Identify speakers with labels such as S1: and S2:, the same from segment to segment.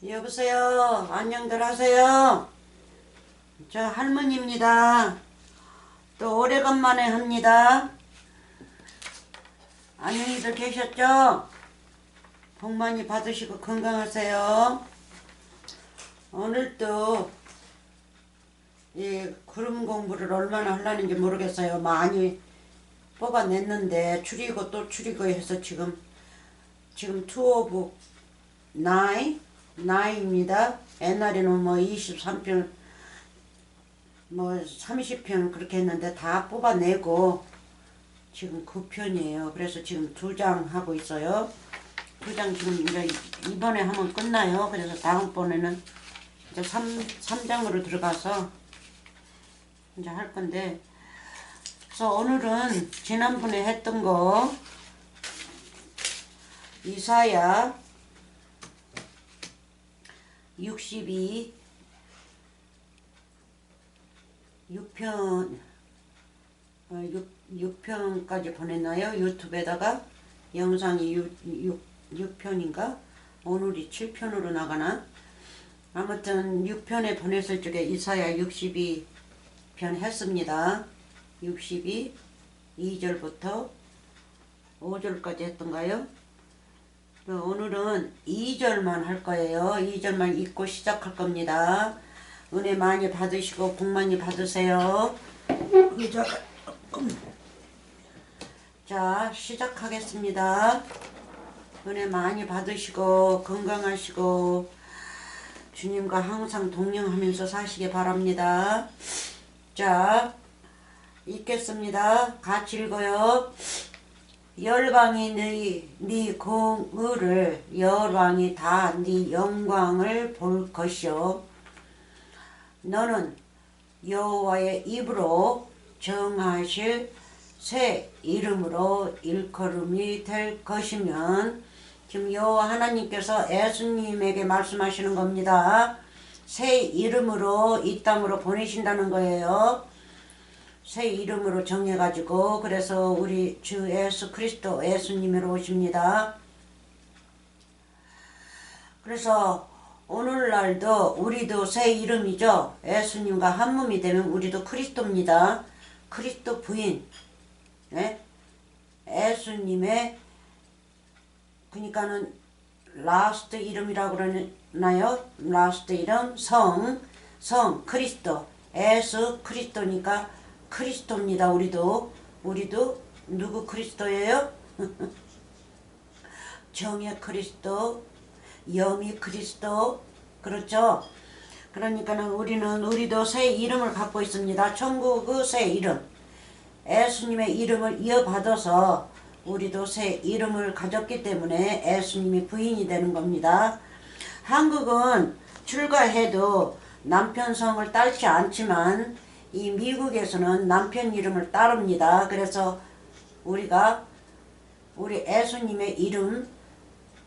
S1: 여보세요. 안녕들 하세요. 저 할머니입니다. 또 오래간만에 합니다. 안녕히들 계셨죠? 복 많이 받으시고 건강하세요. 오늘도 이 구름 공부를 얼마나 하려는지 모르겠어요. 많이 뽑아냈는데 줄이고 또 줄이고 해서 지금 2 오브 9입니다. 옛날에는 뭐 23편 뭐 30편 그렇게 했는데 다 뽑아내고 지금 9편이에요. 그래서 지금 2장 하고 있어요. 2장 지금 이제 이번에 하면 끝나요. 그래서 다음번에는 이제 3장으로 들어가서 이제 할 건데, 그래서 오늘은 지난번에 했던 거 이사야 62 6편까지 보냈나요? 유튜브에다가 영상이 6편인가? 오늘이 7편으로 나가나? 아무튼 6편에 보냈을 적에 이사야 62편 했습니다. 62 2절부터 5절까지 했던가요? 오늘은 2절만 할 거예요. 2절만 읽고 시작할 겁니다. 은혜 많이 받으시고 복 많이 받으세요. 자, 시작하겠습니다. 은혜 많이 받으시고 건강하시고 주님과 항상 동행하면서 사시기 바랍니다. 자, 읽겠습니다. 같이 읽어요. 열방이 네 공의를, 열방이 다 네 영광을 볼 것이요, 너는 여호와의 입으로 정하실 새 이름으로 일컬음이 될 것이면, 지금 여호와 하나님께서 예수님에게 말씀하시는 겁니다. 새 이름으로 이 땅으로 보내신다는 거예요. 새 이름으로 정해가지고, 그래서 우리 주 예수 그리스도 예수님으로 오십니다. 그래서 오늘날도 우리도 새 이름이죠. 예수님과 한 몸이 되면 우리도 그리스도입니다. 그리스도 부인, 네? 예수님의, 그러니까는 라스트 이름이라고 그러나요? 라스트 이름, 성 그리스도, 예수 그리스도니까 그리스도입니다. 우리도 누구 그리스도예요? 정의 그리스도, 영이 그리스도, 그렇죠? 그러니까는 우리도 새 이름을 갖고 있습니다. 천국의 새 이름, 예수님의 이름을 이어받아서 우리도 새 이름을 가졌기 때문에 예수님이 부인이 되는 겁니다. 한국은 출가해도 남편 성을 따르지 않지만 이 미국에서는 남편 이름을 따릅니다. 그래서 우리 예수님의 이름,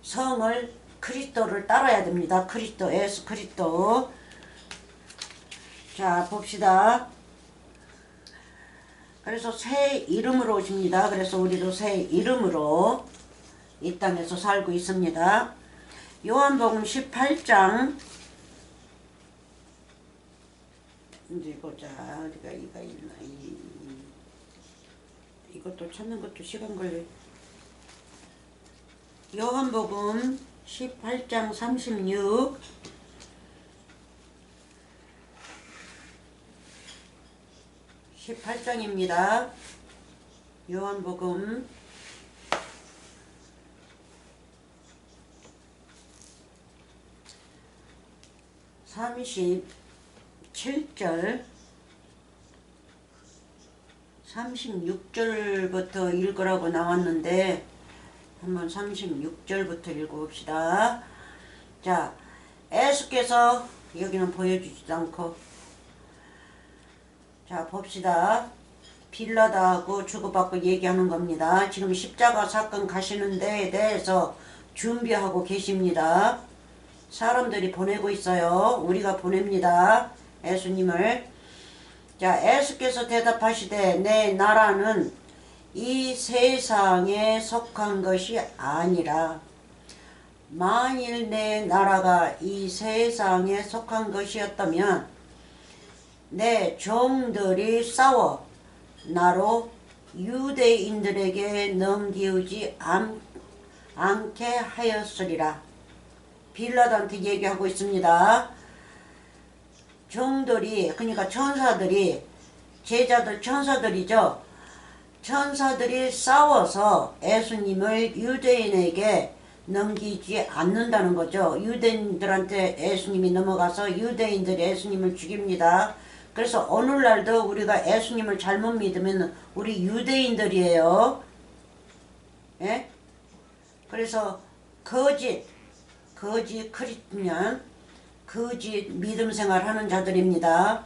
S1: 성을, 그리스도를 따라야 됩니다. 그리스도, 예수 그리스도. 자, 봅시다. 그래서 새 이름으로 오십니다. 그래서 우리도 새 이름으로 이 땅에서 살고 있습니다. 요한복음 18장, 이제 보자. 어디가 이가 있나? 이것도 찾는 것도 시간 걸려. 요한복음 18장 36, (18장입니다) 요한복음 37절 36절부터 읽으라고 나왔는데 한번 36절부터 읽어봅시다. 자, 예수께서, 여기는 보여주지도 않고, 자, 봅시다. 빌라다하고 주고받고 얘기하는 겁니다. 지금 십자가 사건 가시는 데에 대해서 준비하고 계십니다. 사람들이 보내고 있어요. 우리가 보냅니다. 예수님을. 자, 예수께서 대답하시되 내 나라는 이 세상에 속한 것이 아니라 만일 내 나라가 이 세상에 속한 것이었다면 내 종들이 싸워 나로 유대인들에게 넘기우지 않게 하였으리라. 빌라도한테 얘기하고 있습니다. 종들이, 그러니까 천사들이, 제자들 천사들이죠. 천사들이 싸워서 예수님을 유대인에게 넘기지 않는다는 거죠. 유대인들한테 예수님이 넘어가서 유대인들이 예수님을 죽입니다. 그래서 오늘날도 우리가 예수님을 잘못 믿으면 우리 유대인들이에요. 예? 그래서 거짓 크리스찬, 거짓 믿음 생활하는 자들입니다.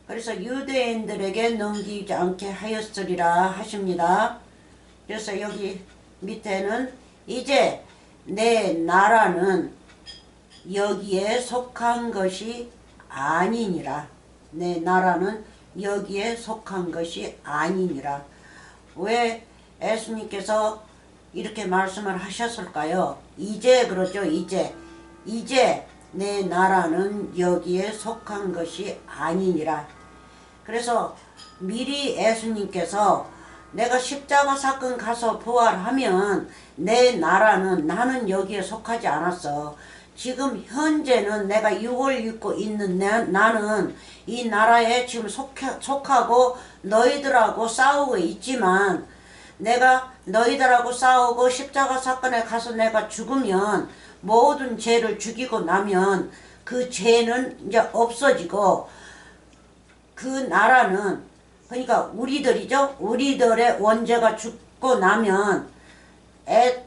S1: 그래서 유대인들에게 넘기지 않게 하였으리라 하십니다. 그래서 여기 밑에는 이제 내 나라는 여기에 속한 것이 아니니라. 내 나라는 여기에 속한 것이 아니니라. 왜 예수님께서 이렇게 말씀을 하셨을까요? 이제 그러죠. 이제 내 나라는 여기에 속한 것이 아니니라. 그래서 미리 예수님께서 내가 십자가 사건 가서 부활하면 내 나라는 나는 여기에 속하지 않았어. 지금 현재는 내가 육을 입고 있는 나는 이 나라에 지금 속하고 너희들하고 싸우고 있지만 내가 너희들하고 싸우고 십자가 사건에 가서 내가 죽으면 모든 죄를 죽이고 나면 그 죄는 이제 없어지고 그 나라는 그러니까 우리들이죠. 우리들의 원죄가 죽고 나면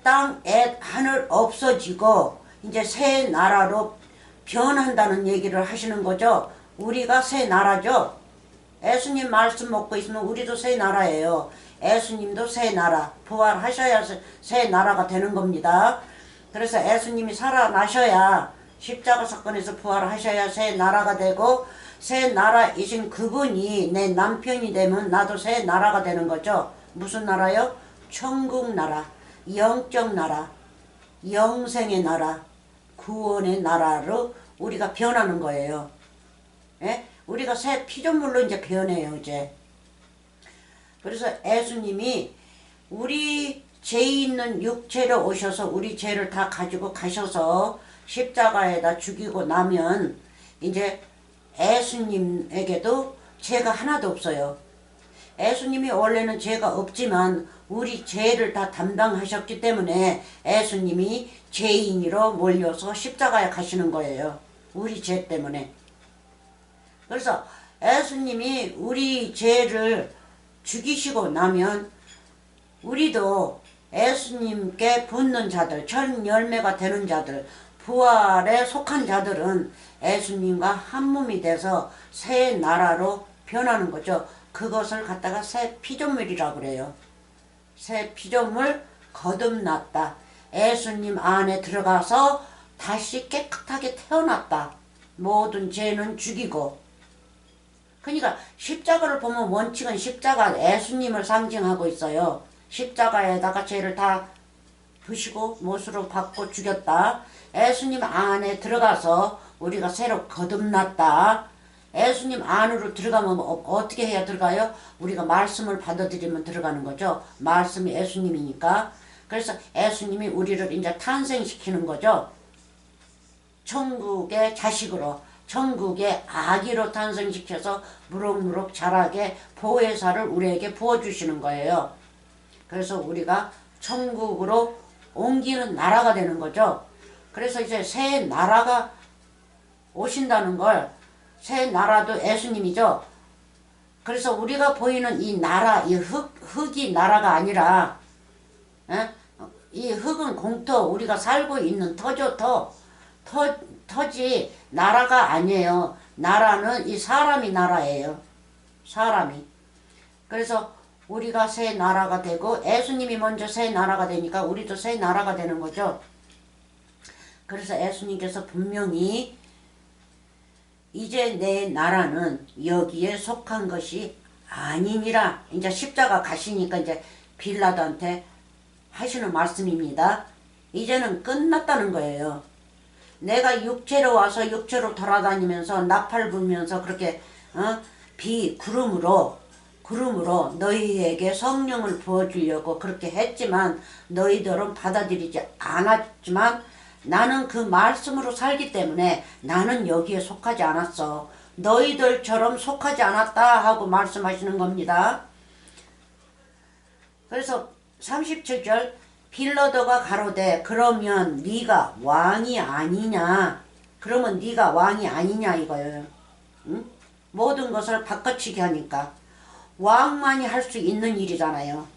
S1: 땅, 하늘 없어지고 이제 새 나라로 변한다는 얘기를 하시는 거죠. 우리가 새 나라죠. 예수님 말씀 먹고 있으면 우리도 새 나라예요. 예수님도 새 나라, 부활하셔야 새 나라가 되는 겁니다. 그래서 예수님이 살아나셔야 십자가 사건에서 부활하셔야 새 나라가 되고 새 나라이신 그분이 내 남편이 되면 나도 새 나라가 되는 거죠. 무슨 나라요? 천국 나라, 영적 나라, 영생의 나라, 구원의 나라로 우리가 변하는 거예요. 예? 우리가 새 피조물로 이제 변해요, 이제. 그래서 예수님이 우리 죄 있는 육체로 오셔서 우리 죄를 다 가지고 가셔서 십자가에다 죽이고 나면 이제 예수님에게도 죄가 하나도 없어요. 예수님이 원래는 죄가 없지만 우리 죄를 다 담당하셨기 때문에 예수님이 죄인으로 몰려서 십자가에 가시는 거예요. 우리 죄 때문에. 그래서 예수님이 우리 죄를 죽이시고 나면 우리도 예수님께 붙는 자들, 천 열매가 되는 자들, 부활에 속한 자들은 예수님과 한 몸이 돼서 새 나라로 변하는 거죠. 그것을 갖다가 새 피조물이라고 그래요. 새 피조물 거듭났다. 예수님 안에 들어가서 다시 깨끗하게 태어났다. 모든 죄는 죽이고. 그러니까 십자가를 보면 원칙은 십자가 예수님을 상징하고 있어요. 십자가에다가 죄를 다 부시고 못으로 받고 죽였다. 예수님 안에 들어가서 우리가 새로 거듭났다. 예수님 안으로 들어가면 어떻게 해야 들어가요? 우리가 말씀을 받아들이면 들어가는 거죠. 말씀이 예수님이니까. 그래서 예수님이 우리를 이제 탄생시키는 거죠. 천국의 자식으로, 천국의 아기로 탄생시켜서 무럭무럭 자라게 보혜사를 우리에게 부어주시는 거예요. 그래서 우리가 천국으로 옮기는 나라가 되는 거죠. 그래서 이제 새 나라가 오신다는 걸, 새 나라도 예수님이죠. 그래서 우리가 보이는 이 나라, 이 흙이 나라가 아니라, 이 흙은 공터, 우리가 살고 있는 터죠, 터지 나라가 아니에요. 나라는 이 사람이 나라예요. 사람이. 그래서 우리가 새 나라가 되고 예수님이 먼저 새 나라가 되니까 우리도 새 나라가 되는 거죠. 그래서 예수님께서 분명히 이제 내 나라는 여기에 속한 것이 아니니라. 이제 십자가 가시니까 이제 빌라도한테 하시는 말씀입니다. 이제는 끝났다는 거예요. 내가 육체로 와서 육체로 돌아다니면서 나팔 불면서 그렇게 구름으로 너희에게 성령을 부어주려고 그렇게 했지만 너희들은 받아들이지 않았지만 나는 그 말씀으로 살기 때문에 나는 여기에 속하지 않았어. 너희들처럼 속하지 않았다 하고 말씀하시는 겁니다. 그래서 37절 빌라도가 가로되 그러면 네가 왕이 아니냐. 그러면 네가 왕이 아니냐 이거예요. 응? 모든 것을 바꿔치기 하니까 왕만이 할 수 있는 일이잖아요.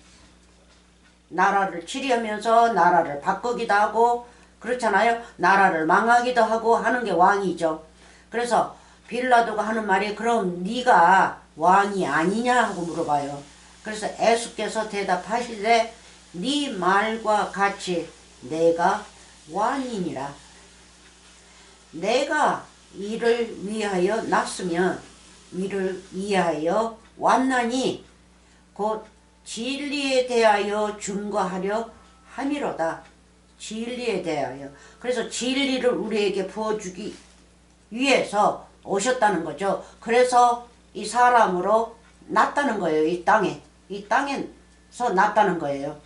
S1: 나라를 치리하면서 나라를 바꾸기도 하고 그렇잖아요. 나라를 망하기도 하고 하는 게 왕이죠. 그래서 빌라도가 하는 말이 그럼 네가 왕이 아니냐 하고 물어봐요. 그래서 예수께서 대답하시되 네 말과 같이 내가 왕이니라. 내가 이를 위하여 났으면 이를 위하여 왔나니 곧 진리에 대하여 증거하려 함이로다. 진리에 대하여. 그래서 진리를 우리에게 부어주기 위해서 오셨다는 거죠. 그래서 이 사람으로 났다는 거예요. 이 땅에. 이 땅에서 났다는 거예요.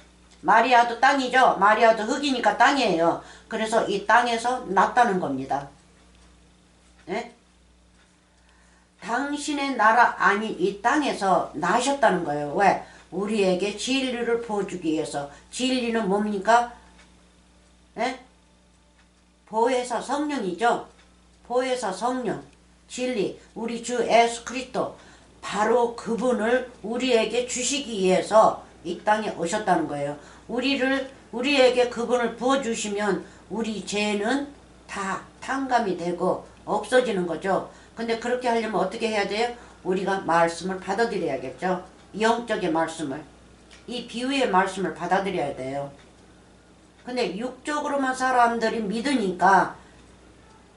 S1: 마리아도 땅이죠. 마리아도 흙이니까 땅이에요. 그래서 이 땅에서 났다는 겁니다. 네? 당신의 나라 아닌 이 땅에서 나셨다는 거예요. 왜? 우리에게 진리를 부어주기 위해서. 진리는 뭡니까? 네? 보혜사 성령이죠. 보혜사 성령. 진리. 우리 주 예수 그리스도. 바로 그분을 우리에게 주시기 위해서 이 땅에 오셨다는 거예요. 우리에게 그분을 부어주시면 우리 죄는 다 탕감이 되고 없어지는 거죠. 근데 그렇게 하려면 어떻게 해야 돼요? 우리가 말씀을 받아들여야겠죠. 영적인 말씀을. 이 비유의 말씀을 받아들여야 돼요. 근데 육적으로만 사람들이 믿으니까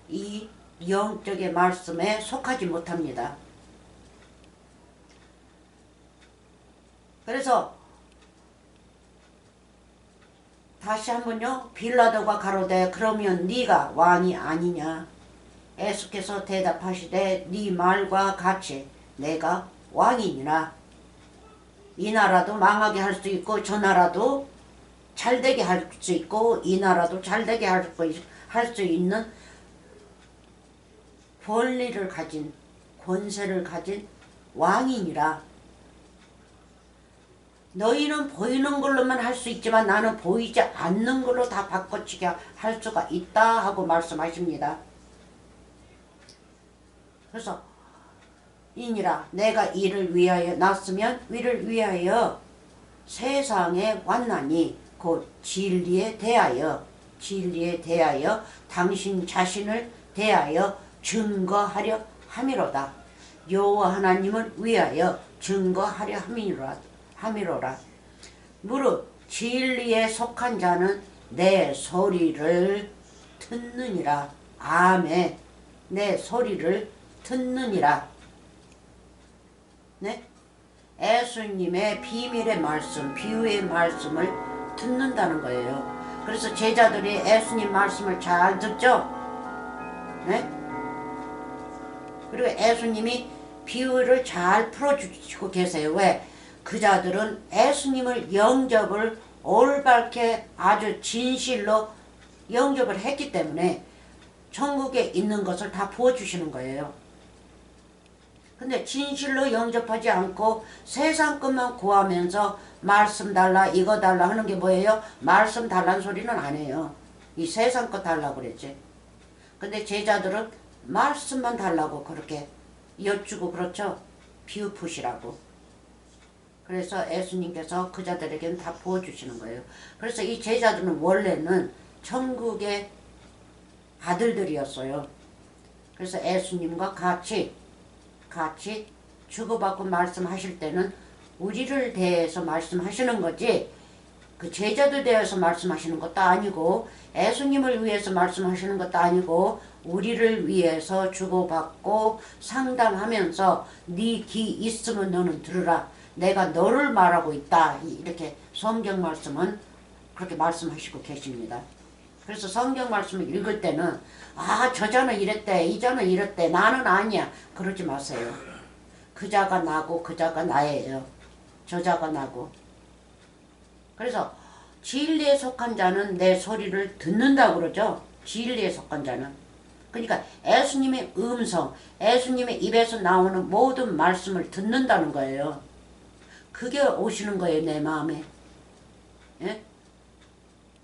S1: 이 영적인 말씀에 속하지 못합니다. 그래서 다시 한번요. 빌라도가 가로되 그러면 네가 왕이 아니냐. 예수께서 대답하시되 네 말과 같이 내가 왕이니라. 이 나라도 망하게 할 수 있고 저 나라도 잘되게 할 수 있고 이 나라도 잘되게 할 수 있는 권리를 가진 권세를 가진 왕이니라. 너희는 보이는 걸로만 할 수 있지만 나는 보이지 않는 걸로 다 바꿔치기 할 수가 있다 하고 말씀하십니다. 그래서 이니라 내가 이를 위하여 났으면 이를 위하여 세상에 왔나니 곧 진리에 대하여 당신 자신을 대하여 증거하려 함이로다. 여호와 하나님을 위하여 증거하려 함이로라. 무릇 진리에 속한 자는 내 소리를 듣느니라. 아멘. 내 소리를 듣느니라. 네? 예수님의 비밀의 말씀, 비유의 말씀을 듣는다는 거예요. 그래서 제자들이 예수님 말씀을 잘 듣죠? 네? 그리고 예수님이 비유를 잘 풀어주시고 계세요. 왜? 그 자들은 예수님을 영접을 올바르게 아주 진실로 영접을 했기 때문에 천국에 있는 것을 다 부어주시는 거예요. 근데 진실로 영접하지 않고 세상 것만 구하면서 말씀 달라 이거 달라 하는 게 뭐예요? 말씀 달라는 소리는 안 해요. 이 세상 것 달라고 그랬지. 근데 제자들은 말씀만 달라고 그렇게 여쭈고 그렇죠. 비유푸시라고. 그래서 예수님께서 그 자들에게는 다 부어주시는 거예요. 그래서 이 제자들은 원래는 천국의 아들들이었어요. 그래서 예수님과 같이 주고받고 말씀하실 때는 우리를 대해서 말씀하시는 거지 그 제자들 대해서 말씀하시는 것도 아니고 예수님을 위해서 말씀하시는 것도 아니고 우리를 위해서 주고받고 상담하면서 네 귀 있으면 너는 들으라. 내가 너를 말하고 있다. 이렇게 성경 말씀은 그렇게 말씀하시고 계십니다. 그래서 성경 말씀을 읽을 때는 저자는 이랬대, 이자는 이랬대, 나는 아니야 그러지 마세요. 그자가 나고 그자가 나예요. 저자가 나고. 그래서 진리에 속한 자는 내 소리를 듣는다고 그러죠. 진리에 속한 자는. 그러니까 예수님의 음성, 예수님의 입에서 나오는 모든 말씀을 듣는다는 거예요. 그게 오시는 거예요, 내 마음에. 예?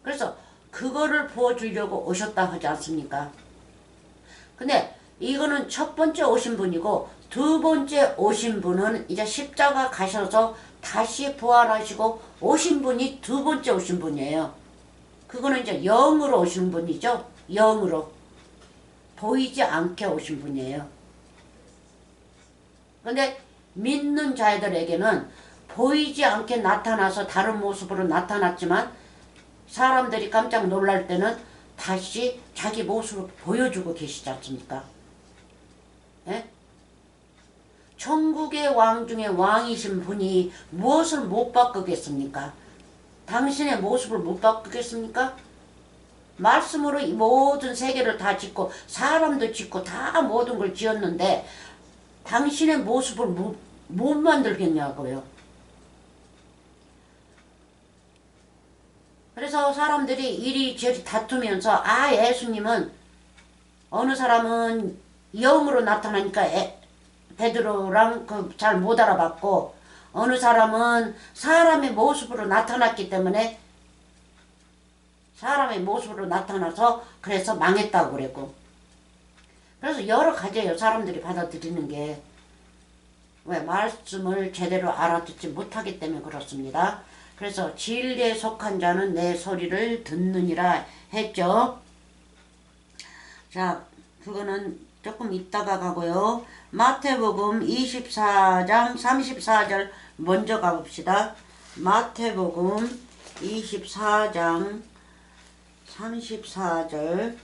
S1: 그래서 그거를 부어주려고 오셨다 하지 않습니까? 근데 이거는 첫 번째 오신 분이고, 두 번째 오신 분은 이제 십자가 가셔서 다시 부활하시고 오신 분이 두 번째 오신 분이에요. 그거는 이제 영으로 오신 분이죠. 영으로. 보이지 않게 오신 분이에요. 근데 믿는 자들에게는 보이지 않게 나타나서 다른 모습으로 나타났지만 사람들이 깜짝 놀랄 때는 다시 자기 모습을 보여주고 계시지 않습니까? 예? 천국의 왕 중에 왕이신 분이 무엇을 못 바꾸겠습니까? 당신의 모습을 못 바꾸겠습니까? 말씀으로 이 모든 세계를 다 짓고 사람도 짓고 다 모든 걸 지었는데 당신의 모습을 못 만들겠냐고요. 그래서 사람들이 이리저리 다투면서 예수님은 어느 사람은 영으로 나타나니까 베드로랑 잘 못 알아봤고 어느 사람은 사람의 모습으로 나타났기 때문에 사람의 모습으로 나타나서 그래서 망했다고 그랬고 그래서 여러 가지예요. 사람들이 받아들이는 게. 왜? 말씀을 제대로 알아듣지 못하기 때문에 그렇습니다. 그래서 진리에 속한 자는 내 소리를 듣느니라 했죠. 자, 그거는 조금 이따가 가고요. 마태복음 24장 34절 먼저 가봅시다. 마태복음 24장 34절.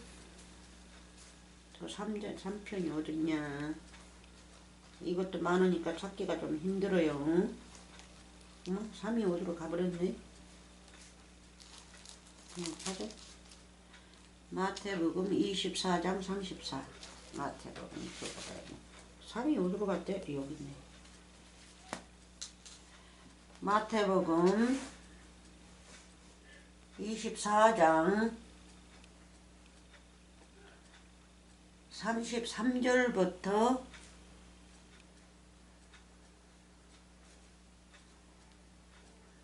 S1: 저 3편이 어딨냐. 이것도 많으니까 찾기가 좀 힘들어요. 3이 어디로 가버렸네. 찾아. 마태복음 24장 34. 마태복음 3이 어디로 갔대? 여기 있네. 마태복음 24장 33절부터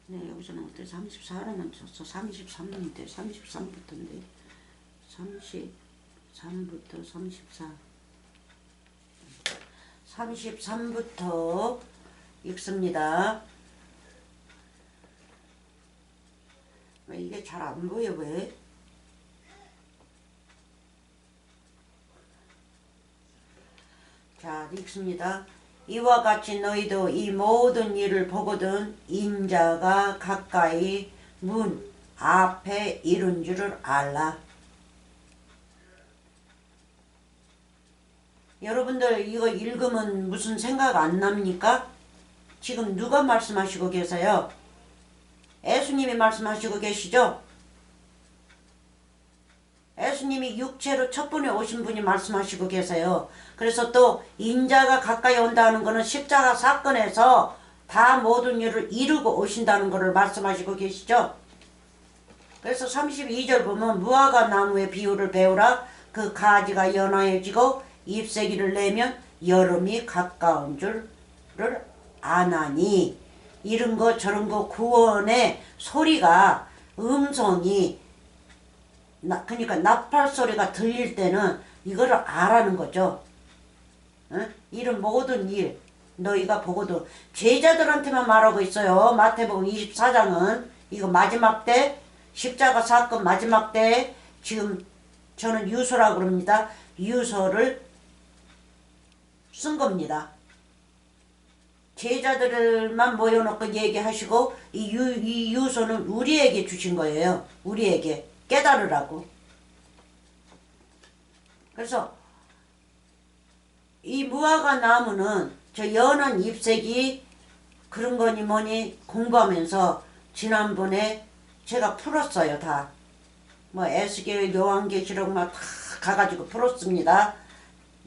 S1: 네, 여기서는 어때? 34라면 쳤어. 33인데 33부터인데 33부터 34 33부터 읽습니다. 왜 이게 잘 안 보여 왜? 자, 읽습니다. 이와 같이 너희도 이 모든 일을 보거든 인자가 가까이 문 앞에 이른 줄을 알라. 여러분들 이거 읽으면 무슨 생각 안 납니까? 지금 누가 말씀하시고 계세요? 예수님이 말씀하시고 계시죠? 예수님이 육체로 첫 번에 오신 분이 말씀하시고 계세요. 그래서 또 인자가 가까이 온다는 것은 십자가 사건에서 다 모든 일을 이루고 오신다는 것을 말씀하시고 계시죠. 그래서 32절 보면 무화과 나무의 비유를 배우라. 그 가지가 연하여지고 잎새기를 내면 여름이 가까운 줄을 아나니. 이런 거 저런 거 구원의 소리가 음성이 그러니까 나팔 소리가 들릴 때는 이거를 알아는 거죠. 응? 이런 모든 일 너희가 보고도 제자들한테만 말하고 있어요. 마태복음 24장은 이거 마지막 때 십자가 사건 마지막 때 지금 저는 유서라고 그럽니다. 유서를 쓴 겁니다. 제자들만 모여놓고 얘기하시고 이 유서는 우리에게 주신 거예요. 우리에게 깨달으라고. 그래서 이 무화과 나무는 저 연한 잎색이 그런 거니 뭐니 공부하면서 지난번에 제가 풀었어요. 다. 뭐 에스겔 요한계시록 막 다 가가지고 풀었습니다.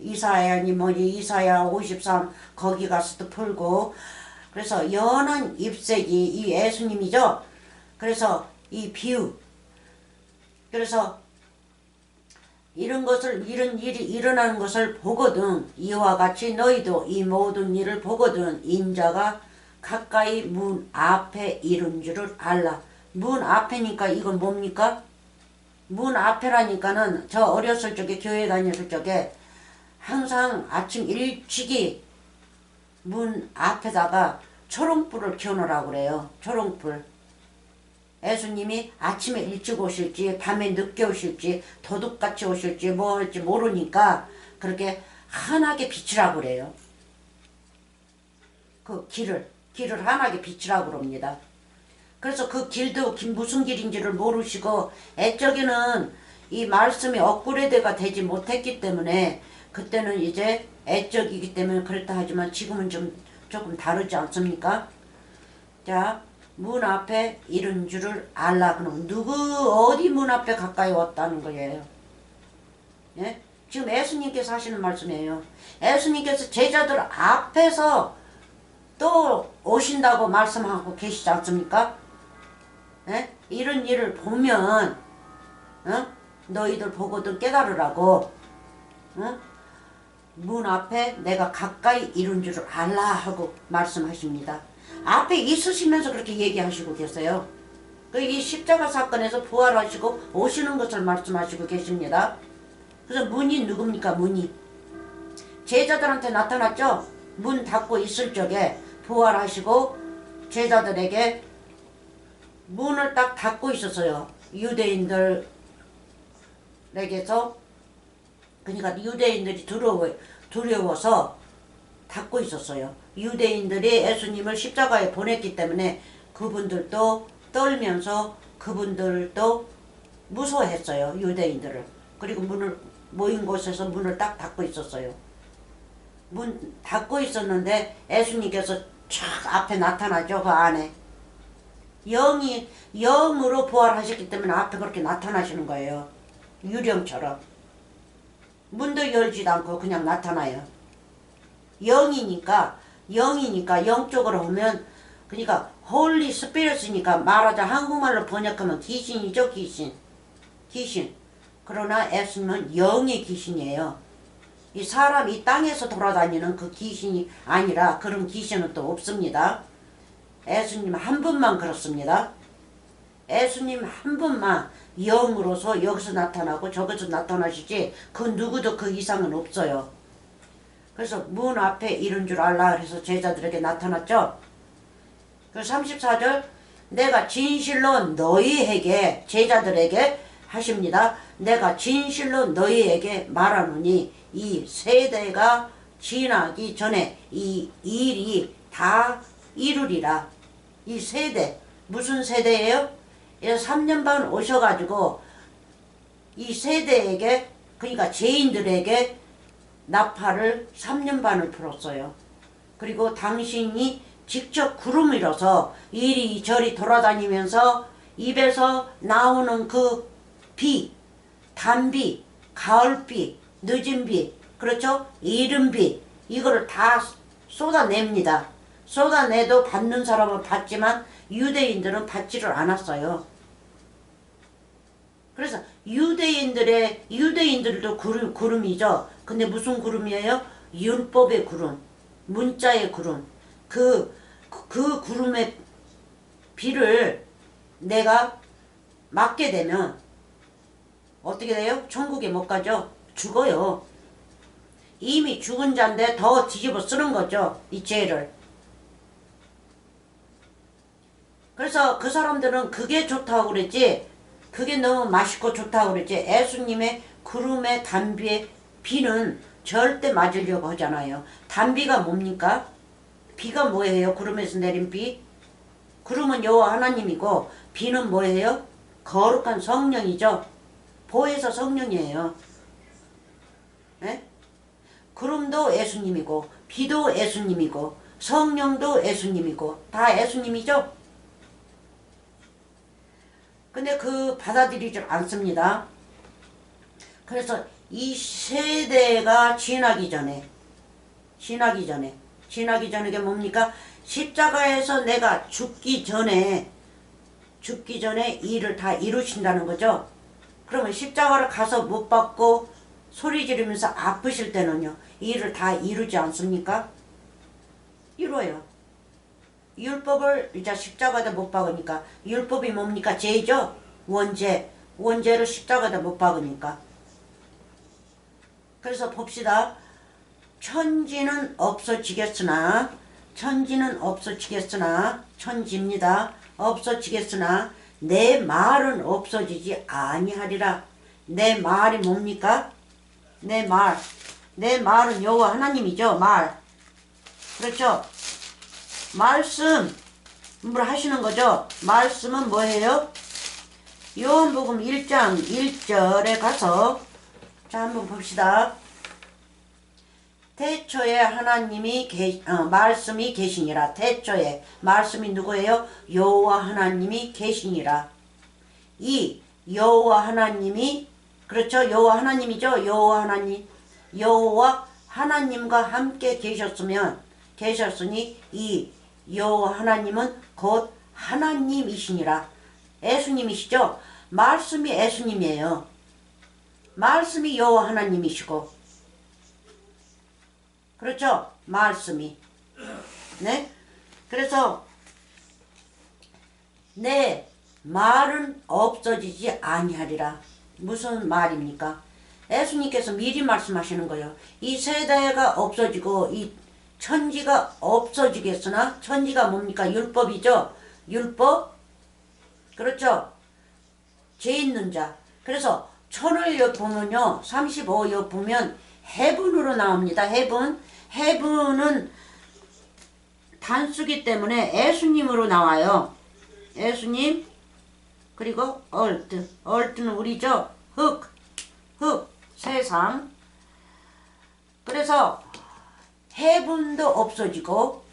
S1: 이사야니 뭐니 이사야 53 거기 가서도 풀고. 그래서 연한 잎새기 이 예수님이죠. 그래서 이 비유, 그래서 이런 일이 일어나는 것을 보거든 이와 같이 너희도 이 모든 일을 보거든 인자가 가까이 문 앞에 이른 줄을 알라. 문 앞에니까 이건 뭡니까? 문 앞에라니까는 저 어렸을 적에 교회 다녔을 적에 항상 아침 일찍이 문 앞에다가 초롱불을 켜놓으라고 그래요. 초롱불. 예수님이 아침에 일찍 오실지 밤에 늦게 오실지 도둑같이 오실지 뭐 할지 모르니까 그렇게 환하게 비치라고 그래요. 그 길을 환하게 비치라고 그럽니다. 그래서 그 길도 무슨 길인지를 모르시고 애적에는 이 말씀이 업그레이드가 되지 못했기 때문에 그때는 이제 애적이기 때문에 그렇다 하지만 지금은 조금 다르지 않습니까? 자, 문 앞에 이른 줄을 알라. 그럼 어디 문 앞에 가까이 왔다는 거예요? 예? 지금 예수님께서 하시는 말씀이에요. 예수님께서 제자들 앞에서 또 오신다고 말씀하고 계시지 않습니까? 예? 이런 일을 보면 너희들 보고도 깨달으라고 문 앞에 내가 가까이 이른 줄을 알라 하고 말씀하십니다. 앞에 있으시면서 그렇게 얘기하시고 계세요. 이 십자가 사건에서 부활하시고 오시는 것을 말씀하시고 계십니다. 그래서 문이 누굽니까? 문이 제자들한테 나타났죠. 문 닫고 있을 적에 부활하시고 제자들에게 문을 딱 닫고 있었어요. 유대인들에게서. 그러니까 유대인들이 두려워서 닫고 있었어요. 유대인들이 예수님을 십자가에 보냈기 때문에 그분들도 떨면서 그분들도 무서워했어요. 유대인들을. 그리고 모인 곳에서 문을 딱 닫고 있었어요. 문 닫고 있었는데 예수님께서 촥 앞에 나타나죠. 그 안에. 영으로 부활하셨기 때문에 앞에 그렇게 나타나시는 거예요. 유령처럼. 문도 열지도 않고 그냥 나타나요. 영이니까 영적으로 보면 그러니까 홀리 스피릿이니까 말하자 한국말로 번역하면 귀신이죠. 귀신. 그러나 예수님은 영의 귀신이에요. 이 사람 이 땅에서 돌아다니는 그 귀신이 아니라 그런 귀신은 또 없습니다. 예수님 한 분만 그렇습니다. 예수님 한 분만 영으로서 여기서 나타나고 저기서 나타나시지 그 누구도 그 이상은 없어요. 그래서 문 앞에 이른 줄 알라 그래서 제자들에게 나타났죠. 그 34절 내가 진실로 너희에게 제자들에게 하십니다. 내가 진실로 너희에게 말하노니 이 세대가 지나기 전에 이 일이 다 이루리라. 이 세대 무슨 세대예요? 3년 반 오셔가지고 이 세대에게 그러니까 죄인들에게 나팔을 3년 반을 풀었어요. 그리고 당신이 직접 구름이라서 이리저리 돌아다니면서 입에서 나오는 그 비, 단비, 가을비, 늦은비, 그렇죠? 이른비 이거를 다 쏟아냅니다. 쏟아내도 받는 사람은 받지만 유대인들은 받지를 않았어요. 그래서 유대인들도 구름이죠. 근데 무슨 구름이에요? 율법의 구름, 문자의 구름. 그 구름의 비를 내가 맞게 되면 어떻게 돼요? 천국에 못 가죠. 죽어요. 이미 죽은 자인데 더 뒤집어 쓰는 거죠. 이 죄를. 그래서 그 사람들은 그게 좋다고 그랬지 그게 너무 맛있고 좋다고 그랬지 예수님의 구름의 단비의 비는 절대 맞으려고 하잖아요. 단비가 뭡니까? 비가 뭐예요? 구름에서 내린 비? 구름은 여호와 하나님이고 비는 뭐예요? 거룩한 성령이죠. 보혜사 성령이에요. 네? 구름도 예수님이고 비도 예수님이고 성령도 예수님이고 다 예수님이죠. 근데 그 받아들이질 않습니다. 그래서 이 세대가 지나기 전에 게 뭡니까? 십자가에서 내가 죽기 전에 일을 다 이루신다는 거죠. 그러면 십자가를 가서 못 박고 소리 지르면서 아프실 때는요, 이 일을 다 이루지 않습니까? 이루어요. 율법을 이제 십자가에다 못 박으니까, 율법이 뭡니까? 죄죠? 원죄를 십자가에다 못 박으니까. 그래서 봅시다. 천지는 없어지겠으나 천지입니다. 없어지겠으나 내 말은 없어지지 아니하리라. 내 말이 뭡니까? 내 말은 여호와 하나님이죠. 말. 그렇죠? 말씀을 하시는 거죠. 말씀은 뭐예요? 요한복음 1장 1절에 가서 자 한번 봅시다. 태초에 하나님이 말씀이 계시니라. 태초에 말씀이 누구예요? 여호와 하나님이 계시니라. 이 여호와 하나님이 그렇죠? 여호와 하나님이죠. 여호와 하나님과 함께 계셨으니 이 여호와 하나님은 곧 하나님이시니라. 예수님이시죠? 말씀이 예수님이에요. 말씀이 여호와 하나님이시고, 그렇죠? 말씀이. 네? 그래서 내 말은 없어지지 아니하리라. 무슨 말입니까? 예수님께서 미리 말씀하시는 거예요. 이 세대가 없어지고 이 천지가 없어지겠으나, 천지가 뭡니까? 율법이죠. 율법. 그렇죠? 죄 있는 자. 그래서 천을 보면요, 35여 보면 해분으로 나옵니다. 해분은 단수기 때문에 예수님으로 나와요. 예수님. 그리고 얼트는 우리죠. 흙, 세상. 그래서 해분도 없어지고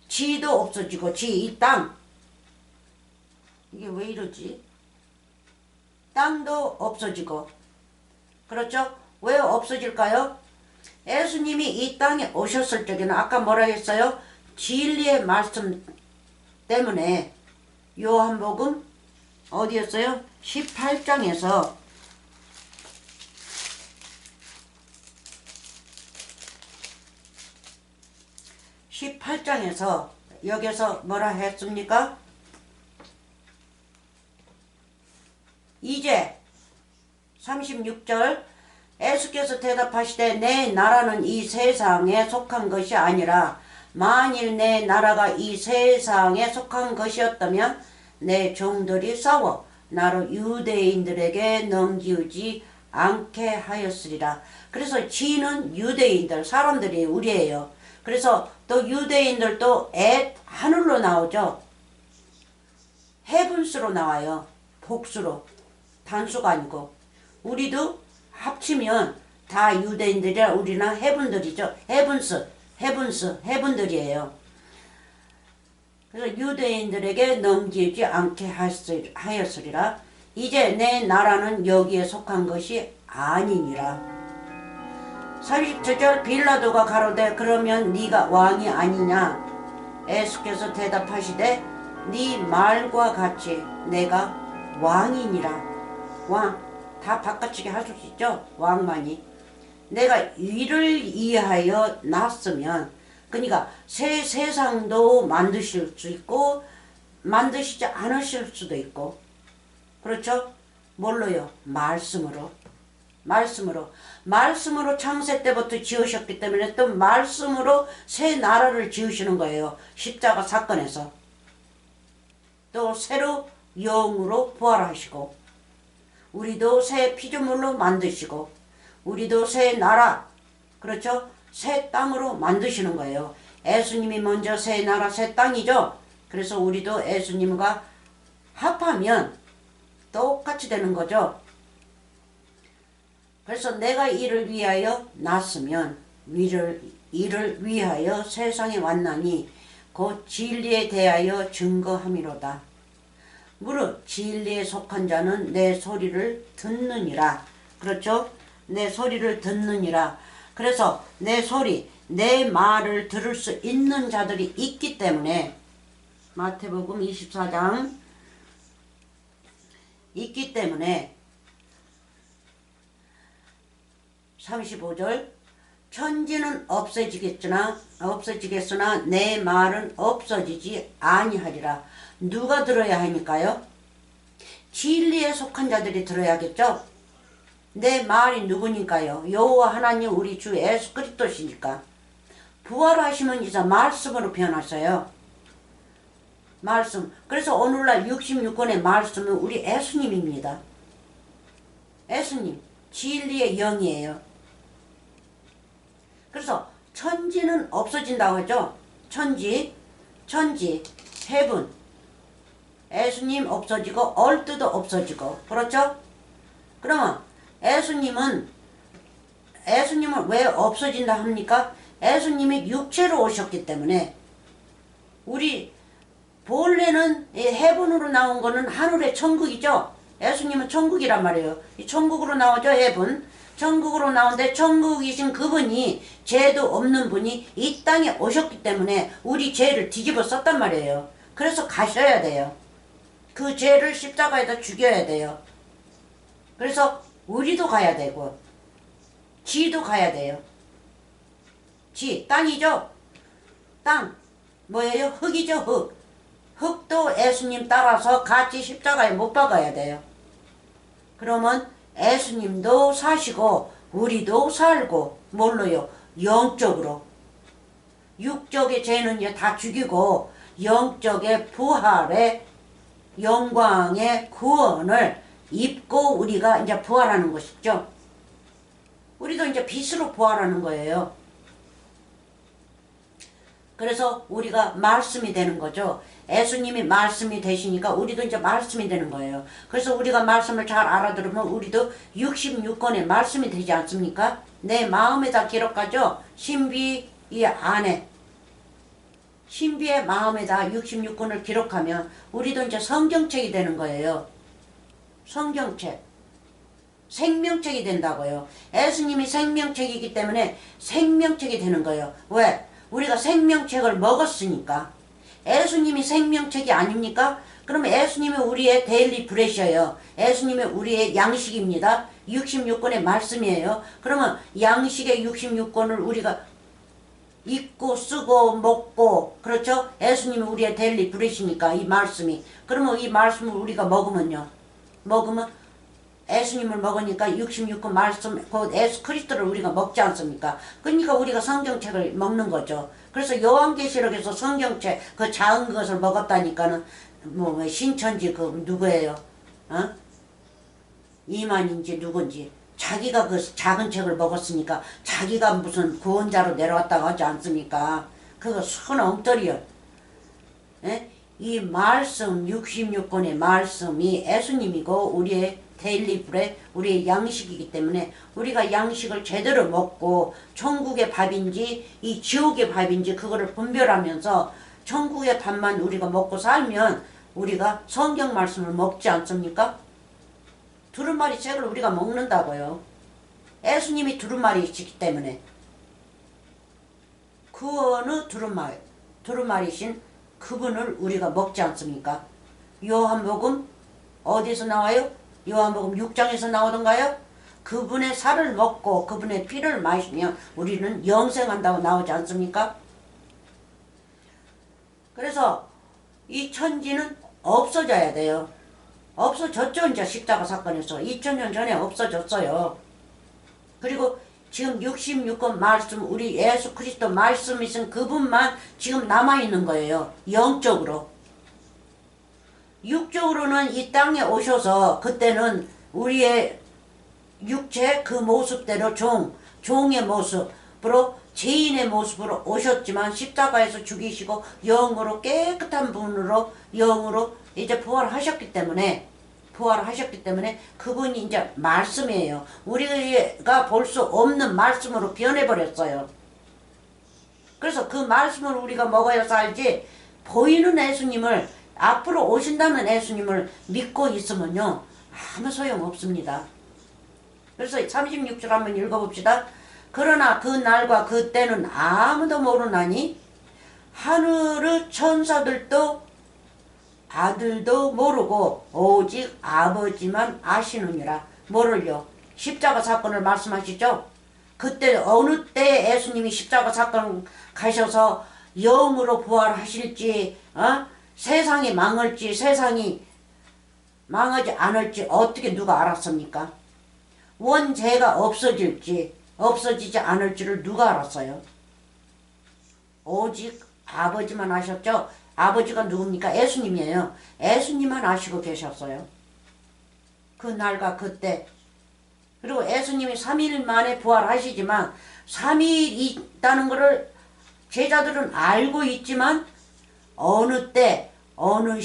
S1: 지도 없어지고, 이 땅. 이게 왜 이러지? 땅도 없어지고. 그렇죠? 왜 없어질까요? 예수님이 이 땅에 오셨을 적에는 아까 뭐라 했어요? 진리의 말씀 때문에. 요한복음 어디였어요? 18장에서 여기서 뭐라 했습니까? 이제 36절 예수께서 대답하시되 내 나라는 이 세상에 속한 것이 아니라 만일 내 나라가 이 세상에 속한 것이었다면 내 종들이 싸워 나로 유대인들에게 넘기우지 않게 하였으리라. 그래서 지는 유대인들, 사람들이 우리예요. 그래서 또 유대인들도 하늘로 나오죠. 헤븐스로 나와요. 복수로. 단수가 아니고. 우리도 합치면 다 유대인들이라 우리는 헤븐들이죠. 헤븐들이에요. 그래서 유대인들에게 넘기지 않게 하였으리라. 이제 내 나라는 여기에 속한 것이 아니니라. 37절 빌라도가 가로되 그러면 네가 왕이 아니냐? 예수께서 대답하시되 네 말과 같이 내가 왕이니라. 왕 다 바꿔치기 할 수 있죠. 왕만이. 내가 이를 위하여 났으면, 그러니까 새 세상도 만드실 수 있고 만드시지 않으실 수도 있고, 그렇죠? 뭘로요? 말씀으로 창세 때부터 지으셨기 때문에 또 말씀으로 새 나라를 지으시는 거예요. 십자가 사건에서. 또 새로 영으로 부활하시고, 우리도 새 피조물로 만드시고, 우리도 새 나라, 그렇죠? 새 땅으로 만드시는 거예요. 예수님이 먼저 새 나라 새 땅이죠. 그래서 우리도 예수님과 합하면 똑같이 되는 거죠. 그래서 내가 이를 위하여 났으면 이를 위하여 세상에 왔나니 곧 진리에 대하여 증거함이로다. 무릇 진리에 속한 자는 내 소리를 듣느니라. 그렇죠? 내 소리를 듣느니라. 그래서 내 소리, 내 말을 들을 수 있는 자들이 있기 때문에 마태복음 24장 있기 때문에 35절 천지는 없어지겠으나 내 말은 없어지지 아니하리라. 누가 들어야 하니까요? 진리에 속한 자들이 들어야겠죠? 내 말이 누구니까요? 여호와 하나님 우리 주 예수 그리스도시니까. 부활하시면 이제 말씀으로 변하셔요. 말씀. 그래서 오늘날 66권의 말씀은 우리 예수님입니다. 예수님. 진리의 영이에요. 그래서 천지는 없어진다고 하죠. 천지, 해분. 예수님 없어지고 얼뜨도 없어지고. 그렇죠? 그러면 예수님은 왜 없어진다 합니까? 예수님이 육체로 오셨기 때문에. 우리 본래는 해분으로 나온 거는 하늘의 천국이죠. 예수님은 천국이란 말이에요. 이 천국으로 나오죠. 해분. 천국으로 나오는데 천국이신 그분이 죄도 없는 분이 이 땅에 오셨기 때문에 우리 죄를 뒤집어 썼단 말이에요. 그래서 가셔야 돼요. 그 죄를 십자가에다 죽여야 돼요. 그래서 우리도 가야 되고 지도 가야 돼요. 지, 땅이죠. 땅 뭐예요? 흙이죠. 흙. 흙도 예수님 따라서 같이 십자가에 못 박아야 돼요. 그러면 예수님도 사시고 우리도 살고 뭘로요? 영적으로. 육적의 죄는 다 죽이고 영적의 부활의 영광의 구원을 입고 우리가 이제 부활하는 것이죠. 우리도 이제 빛으로 부활하는 거예요. 그래서 우리가 말씀이 되는 거죠. 예수님이 말씀이 되시니까 우리도 이제 말씀이 되는 거예요. 그래서 우리가 말씀을 잘 알아들으면 우리도 66권의 말씀이 되지 않습니까? 내 마음에다 기록하죠. 신비 이 안에. 신비의 마음에다 66권을 기록하면 우리도 이제 성경책이 되는 거예요. 성경책. 생명책이 된다고요. 예수님이 생명책이기 때문에 생명책이 되는 거예요. 왜? 우리가 생명책을 먹었으니까. 예수님이 생명책이 아닙니까? 그러면 예수님이 우리의 데일리 브레셔예요. 예수님이 우리의 양식입니다. 66권의 말씀이에요. 그러면 양식의 66권을 우리가 읽고 쓰고 먹고 그렇죠? 예수님이 우리의 데일리 브레시니까 이 말씀이. 그러면 이 말씀을 우리가 먹으면 예수님을 먹으니까 66권 말씀, 곧 예수 그리스도를 우리가 먹지 않습니까? 그러니까 우리가 성경책을 먹는 거죠. 그래서 요한계시록에서 성경책, 그 작은 것을 먹었다니까는, 신천지 그 누구예요? 이만인지 누군지. 자기가 그 작은 책을 먹었으니까 자기가 무슨 구원자로 내려왔다고 하지 않습니까? 그거 순 엉터리요. 예? 이 말씀, 66권의 말씀이 예수님이고 우리의 데일리 브레, 우리의 양식이기 때문에 우리가 양식을 제대로 먹고 천국의 밥인지 이 지옥의 밥인지 그거를 분별하면서 천국의 밥만 우리가 먹고 살면 우리가 성경 말씀을 먹지 않습니까? 두루마리 책을 우리가 먹는다고요. 예수님이 두루마리시기 때문에. 그 어느 두루마리신 그분을 우리가 먹지 않습니까? 요한복음 어디서 나와요? 요한복음 6장에서 나오던가요? 그분의 살을 먹고 그분의 피를 마시면 우리는 영생한다고 나오지 않습니까? 그래서 이 천지는 없어져야 돼요. 없어졌죠. 이제 십자가 사건에서 2000년 전에 없어졌어요. 그리고 지금 66권 말씀, 우리 예수 그리스도 말씀이신 그분만 지금 남아있는 거예요. 영적으로. 육적으로는 이 땅에 오셔서 그때는 우리의 육체 그 모습대로 종의 모습으로 죄인의 모습으로 오셨지만 십자가에서 죽이시고 영으로 깨끗한 분으로 영으로 이제 부활하셨기 때문에 그분이 이제 말씀이에요. 우리가 볼 수 없는 말씀으로 변해버렸어요. 그래서 그 말씀을 우리가 먹어야 살지 보이는 예수님을 앞으로 오신다는 예수님을 믿고 있으면요 아무 소용 없습니다. 그래서 36절 한번 읽어봅시다. 그러나 그 날과 그 때는 아무도 모르나니 하늘의 천사들도 아들도 모르고 오직 아버지만 아시느니라. 뭐를요? 십자가 사건을 말씀하시죠. 그때 어느 때 예수님이 십자가 사건 가셔서 영으로 부활하실지 세상이 망할지 세상이 망하지 않을지 어떻게 누가 알았습니까? 원죄가 없어질지 없어지지 않을지를 누가 알았어요? 오직 아버지만 아셨죠? 아버지가 누굽니까? 예수님이에요. 예수님만 아시고 계셨어요. 그 날과 그때. 그리고 예수님이 3일 만에 부활하시지만 3일이 있다는 것을 제자들은 알고 있지만 어느 때 어느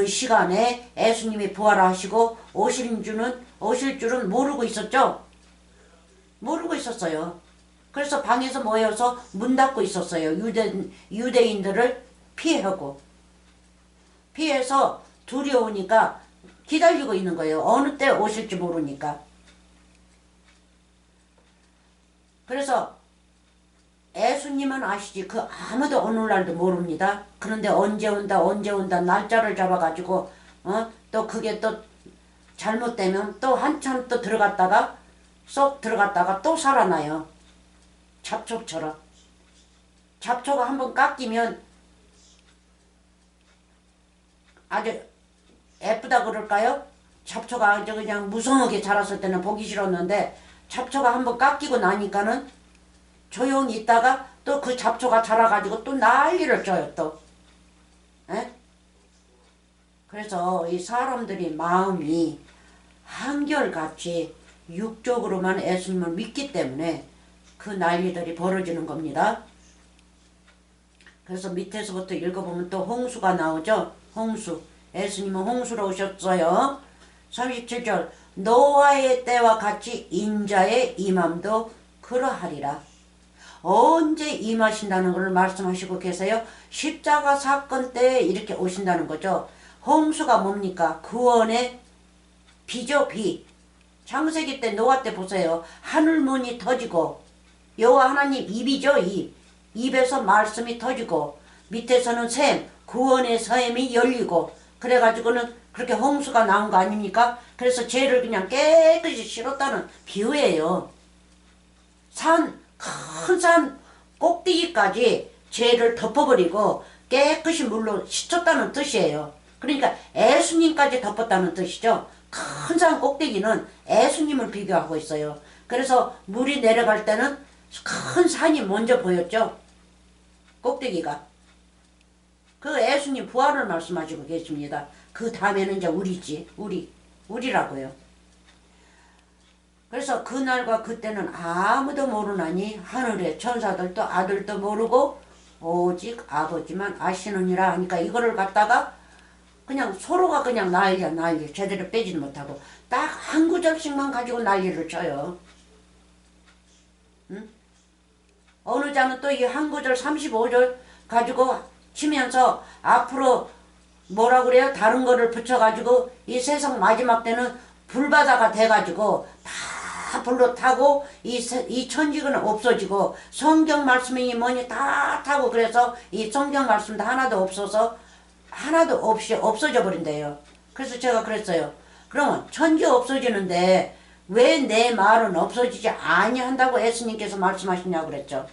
S1: 시간에 예수님이 부활하시고 오실 줄은 모르고 있었죠. 모르고 있었어요. 그래서 방에서 모여서 문 닫고 있었어요. 유대인들을 피해서 두려우니까 기다리고 있는 거예요. 어느 때 오실지 모르니까. 그래서 예수님은 아시지 그 아무도 오늘날도 모릅니다. 그런데 언제 온다 날짜를 잡아가지고 또 그게 또 잘못되면 또 한참 또 쏙 들어갔다가 또 살아나요. 잡초처럼. 잡초가 한번 깎이면 아주 예쁘다 그럴까요? 잡초가 아주 그냥 무성하게 자랐을 때는 보기 싫었는데 잡초가 한번 깎이고 나니까는 조용히 있다가 또 그 잡초가 자라가지고 또 난리를 쳐요 또. 에? 그래서 이 사람들이 마음이 한결같이 육적으로만 예수님을 믿기 때문에 그 난리들이 벌어지는 겁니다. 그래서 밑에서부터 읽어보면 또 홍수가 나오죠. 홍수. 예수님은 홍수로 오셨어요. 37절 노아의 때와 같이 인자의 임함도 그러하리라. 언제 임하신다는 것을 말씀하시고 계세요. 십자가 사건 때 이렇게 오신다는 거죠. 홍수가 뭡니까? 구원의 비죠. 비. 창세기 때 노아 때 보세요. 하늘문이 터지고 여호와 하나님 입이죠. 입에서 말씀이 터지고 밑에서는 샘 구원의 샘이 열리고 그래가지고는 그렇게 홍수가 나온 거 아닙니까? 그래서 죄를 그냥 깨끗이 실었다는 비유예요. 큰 산 꼭대기까지 죄를 덮어버리고 깨끗이 물로 씻었다는 뜻이에요. 그러니까 예수님까지 덮었다는 뜻이죠. 큰 산 꼭대기는 예수님을 비교하고 있어요. 그래서 물이 내려갈 때는 큰 산이 먼저 보였죠. 꼭대기가. 그 예수님 부활을 말씀하시고 계십니다. 그 다음에는 이제 우리라고요. 그래서 그날과 그때는 아무도 모르나니 하늘의 천사들도 아들도 모르고 오직 아버지만 아시느니라 하니까 이거를 갖다가 그냥 서로가 그냥 난리 제대로 빼지는 못하고 딱 한 구절씩만 가지고 난리를 쳐요. 응? 어느 자는 또 이 한 구절 35절 가지고 치면서 앞으로 뭐라 그래요? 다른 거를 붙여가지고 이 세상 마지막 때는 불바다가 돼가지고 다 불로 타고 이 천지는 없어지고 성경 말씀이 뭐니 다 타고 그래서 이 성경 말씀도 하나도 없이 없어져 버린대요. 그래서 제가 그랬어요. 그러면 천지 없어지는데 왜 내 말은 없어지지 아니한다고 예수님께서 말씀하시냐고 그랬죠.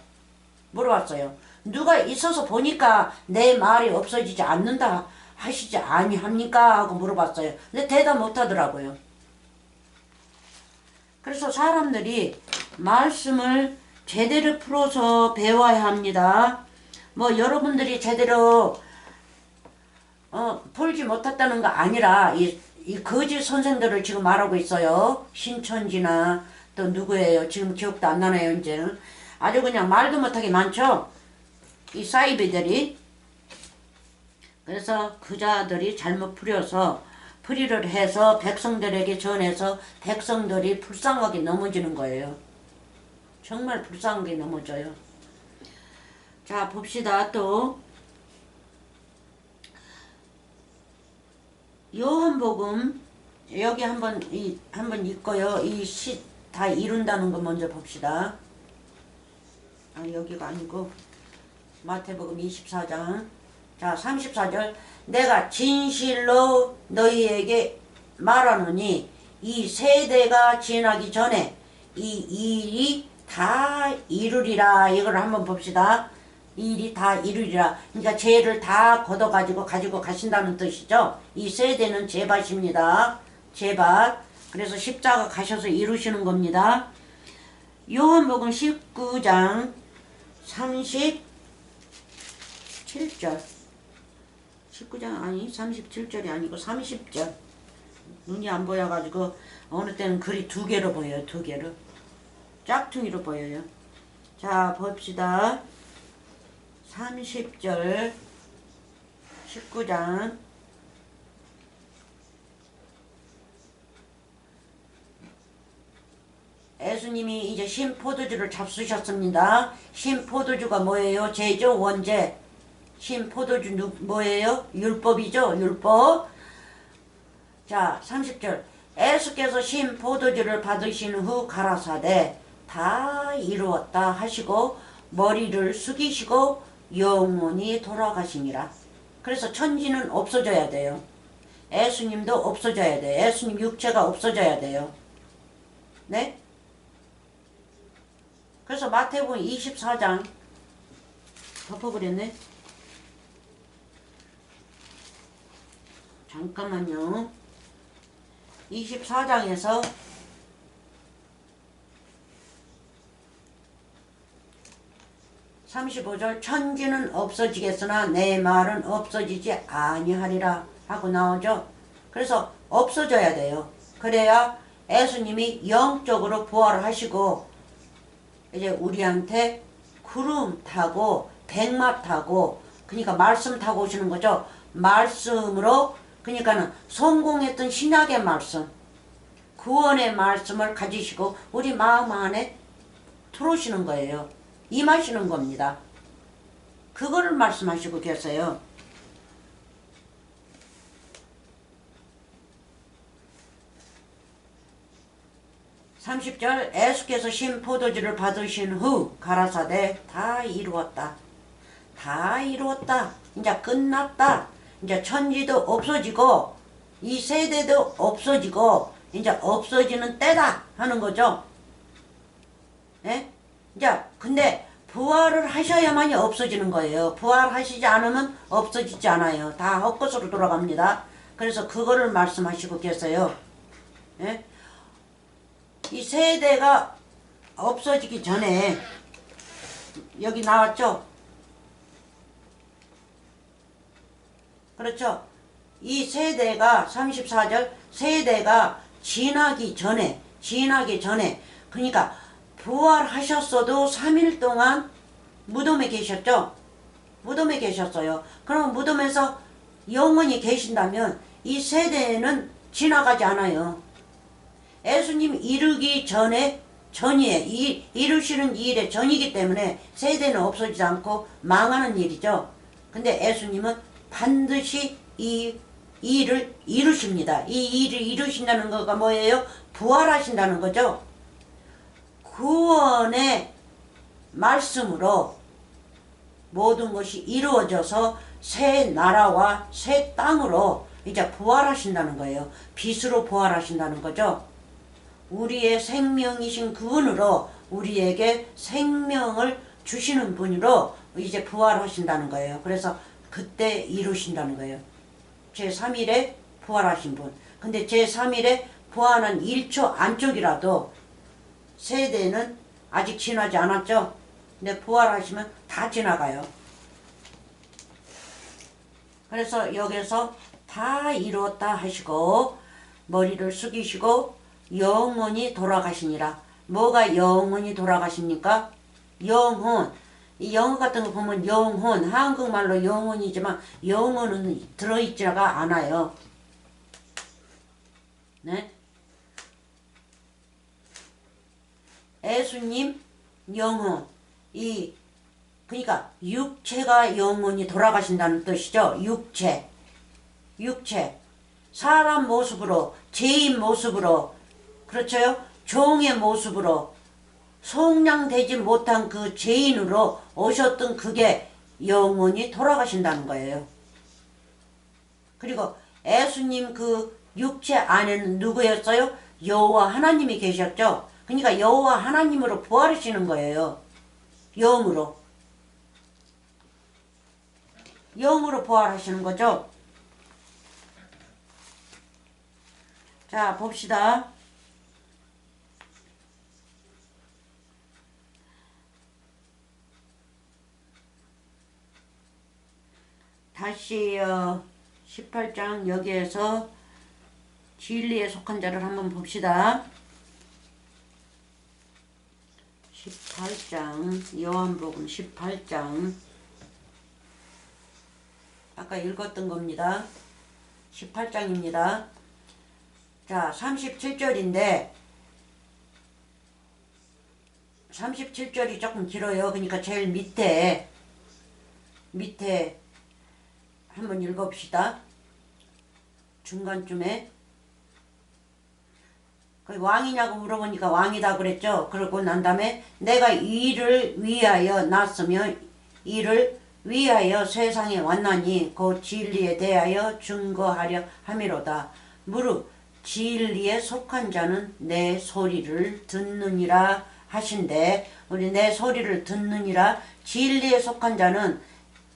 S1: 물어봤어요. 누가 있어서 보니까 내 말이 없어지지 않는다 하시지 아니합니까? 하고 물어봤어요. 근데 대답 못하더라고요. 그래서 사람들이 말씀을 제대로 풀어서 배워야 합니다. 뭐 여러분들이 제대로 풀지 못했다는 거 아니라 이 거짓 선생들을 지금 말하고 있어요. 신천지나 또 누구예요? 지금 기억도 안 나네요. 이제는 아주 그냥 말도 못하게 많죠. 이 사이비들이. 그래서 그자들이 잘못 풀이를 해서 백성들에게 전해서 백성들이 불쌍하게 넘어지는 거예요. 정말 불쌍하게 넘어져요. 자 봅시다. 또 요한복음 여기 한번 읽고요. 이 시 다 이룬다는 거 먼저 봅시다. 여기가 아니고 마태복음 24장 자 34절 내가 진실로 너희에게 말하노니 이 세대가 지나기 전에 이 일이 다 이루리라. 이걸 한번 봅시다. 이 일이 다 이루리라. 그러니까 죄를 다 걷어가지고 가지고 가신다는 뜻이죠. 이 세대는 죄밭입니다. 죄밭. 그래서 십자가 가셔서 이루시는 겁니다. 요한복음 19장 37절 19장 아니 37절이 아니고 30절 눈이 안 보여가지고 어느 때는 글이 두 개로 보여요. 두 개로 짝퉁이로 보여요. 자 봅시다. 30절 19장 예수님이 이제 신포도주를 잡수셨습니다. 신포도주가 뭐예요? 죄죠? 원죄. 신포도주 뭐예요? 율법이죠? 율법. 자 30절 예수께서 신포도주를 받으신 후 가라사대 다 이루었다 하시고 머리를 숙이시고 영원히 돌아가시니라. 그래서 천지는 없어져야 돼요. 예수님도 없어져야 돼요. 예수님 육체가 없어져야 돼요. 네? 그래서 마태복음 24장 덮어버렸네. 잠깐만요. 24장에서 35절 천지는 없어지겠으나 내 말은 없어지지 아니하리라 하고 나오죠. 그래서 없어져야 돼요. 그래야 예수님이 영적으로 부활을 하시고 이제 우리한테 구름 타고 백마 타고 그러니까 말씀 타고 오시는 거죠. 말씀으로 그러니까는 성공했던 신약의 말씀 구원의 말씀을 가지시고 우리 마음 안에 들어오시는 거예요. 임하시는 겁니다. 그거를 말씀하시고 계세요. (30절) 예수께서 신포도주를 받으신 후 가라사대 다 이루었다. 다 이루었다. 이제 끝났다. 이제 천지도 없어지고 이 세대도 없어지고 이제 없어지는 때다 하는 거죠. 예? 이제 근데 부활을 하셔야만이 없어지는 거예요. 부활하시지 않으면 없어지지 않아요. 다 헛것으로 돌아갑니다. 그래서 그거를 말씀하시고 계세요. 예? 이 세대가 없어지기 전에 여기 나왔죠? 그렇죠? 이 세대가 34절 세대가 지나기 전에 그러니까 부활하셨어도 3일 동안 무덤에 계셨죠? 무덤에 계셨어요. 그럼 무덤에서 영원히 계신다면 이 세대는 지나가지 않아요. 예수님 이르기 전이에요. 이루시는 일의 전이기 때문에 세대는 없어지지 않고 망하는 일이죠. 근데 예수님은 반드시 이 일을 이루십니다. 이 일을 이루신다는 거가 뭐예요? 부활하신다는 거죠. 구원의 말씀으로 모든 것이 이루어져서 새 나라와 새 땅으로 이제 부활하신다는 거예요. 빛으로 부활하신다는 거죠. 우리의 생명이신 그분으로 우리에게 생명을 주시는 분으로 이제 부활하신다는 거예요. 그래서 그때 이루신다는 거예요. 제3일에 부활하신 분. 근데 제3일에 부활한 1초 안쪽이라도 세대는 아직 지나지 않았죠. 근데 부활하시면 다 지나가요. 그래서 여기서 다 이루었다 하시고 머리를 숙이시고 영원히 돌아가시니라. 뭐가 영원히 돌아가십니까? 영혼. 이 영어 같은 거 보면 영혼, 한국말로 영혼이지만 영혼은 들어있지가 않아요. 네? 예수님 영혼. 그러니까 육체가 영혼이 돌아가신다는 뜻이죠. 육체. 사람 모습으로, 죄인 모습으로, 그렇죠? 종의 모습으로 속량되지 못한 그 죄인으로 오셨던 그게 영원히 돌아가신다는 거예요. 그리고 예수님 그 육체 안에는 누구였어요? 여호와 하나님이 계셨죠. 그러니까 여호와 하나님으로 부활하시는 거예요. 영으로. 영으로 부활하시는 거죠. 자, 봅시다. 다시 18장 여기에서 진리에 속한 자를 한번 봅시다. 18장 요한복음 18장 아까 읽었던 겁니다. 18장입니다. 자, 37절인데 37절이 조금 길어요. 그러니까 제일 밑에 한번 읽어봅시다. 중간쯤에 왕이냐고 물어보니까 왕이다 그랬죠. 그러고 난 다음에 내가 이를 위하여 났으며 이를 위하여 세상에 왔나니 그 진리에 대하여 증거하려 함이로다. 무릇 진리에 속한 자는 내 소리를 듣느니라 하신데, 우리 내 소리를 듣느니라, 진리에 속한 자는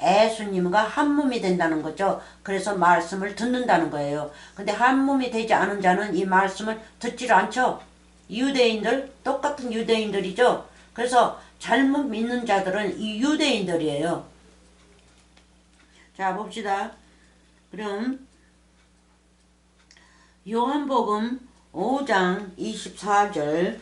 S1: 예수님과 한 몸이 된다는 거죠. 그래서 말씀을 듣는다는 거예요. 근데 한 몸이 되지 않은 자는 이 말씀을 듣질 않죠. 유대인들, 똑같은 유대인들이죠. 그래서 잘못 믿는 자들은 이 유대인들이에요. 자, 봅시다. 그럼 요한복음 5장 24절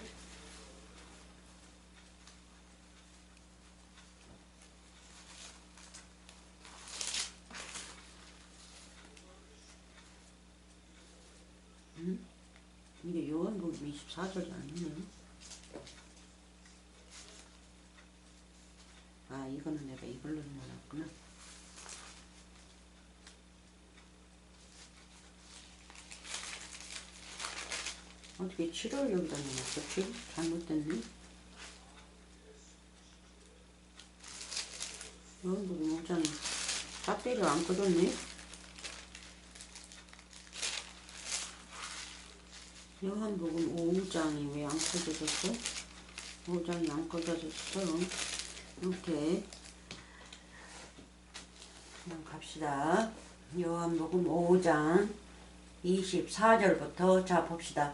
S1: 이게 요한복음 24절이 아니네요. 아, 이거는 내가 이걸로 넣어놨구나. 어떻게 7월 여기다 넣어놨었지? 잘못됐네. 요한복음 5장 짝대기를 안 꺼졌네. 요한복음 5장이 왜 안 꺼져졌어? 5장이 안 꺼져졌어. 이렇게 그냥 갑시다. 요한복음 5장 24절부터 자 봅시다.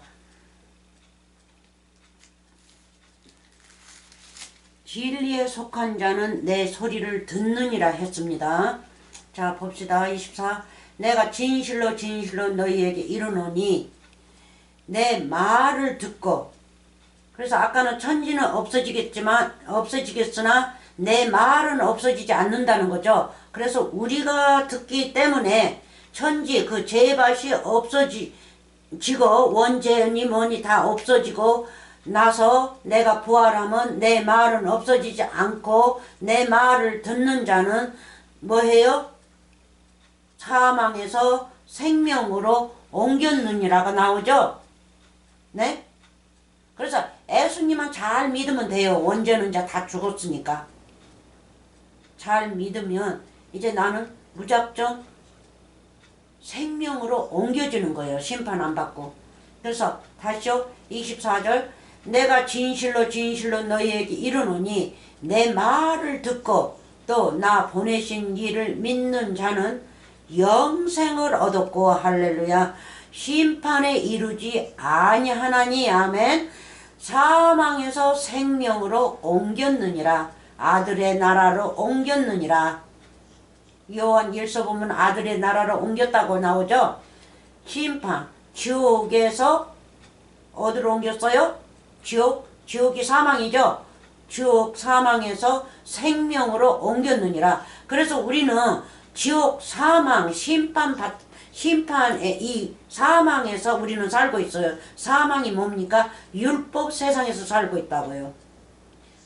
S1: 진리에 속한 자는 내 소리를 듣느니라 했습니다. 자 봅시다. 24 내가 진실로 진실로 너희에게 이르노니 내 말을 듣고, 그래서 아까는 천지는 없어지겠으나 내 말은 없어지지 않는다는 거죠. 그래서 우리가 듣기 때문에 천지 그 죄밭이 없어지고 원죄니 뭐니 다 없어지고 나서 내가 부활하면 내 말은 없어지지 않고 내 말을 듣는 자는 뭐해요? 사망에서 생명으로 옮겼느니라가 나오죠. 네? 그래서 예수님만 잘 믿으면 돼요. 원죄는 이제 다 죽었으니까. 잘 믿으면 이제 나는 무작정 생명으로 옮겨지는 거예요. 심판 안 받고. 그래서 다시요. 24절 내가 진실로 진실로 너희에게 이르노니 내 말을 듣고 또 나 보내신 이를 믿는 자는 영생을 얻었고 할렐루야 심판에 이르지 아니하나니 아멘. 사망에서 생명으로 옮겼느니라. 아들의 나라로 옮겼느니라. 요한 1서 보면 아들의 나라로 옮겼다고 나오죠. 심판 지옥에서 어디로 옮겼어요? 지옥이 사망이죠. 지옥 사망에서 생명으로 옮겼느니라. 그래서 우리는 지옥 사망 심판의 이 사망에서 우리는 살고 있어요. 사망이 뭡니까? 율법 세상에서 살고 있다고요.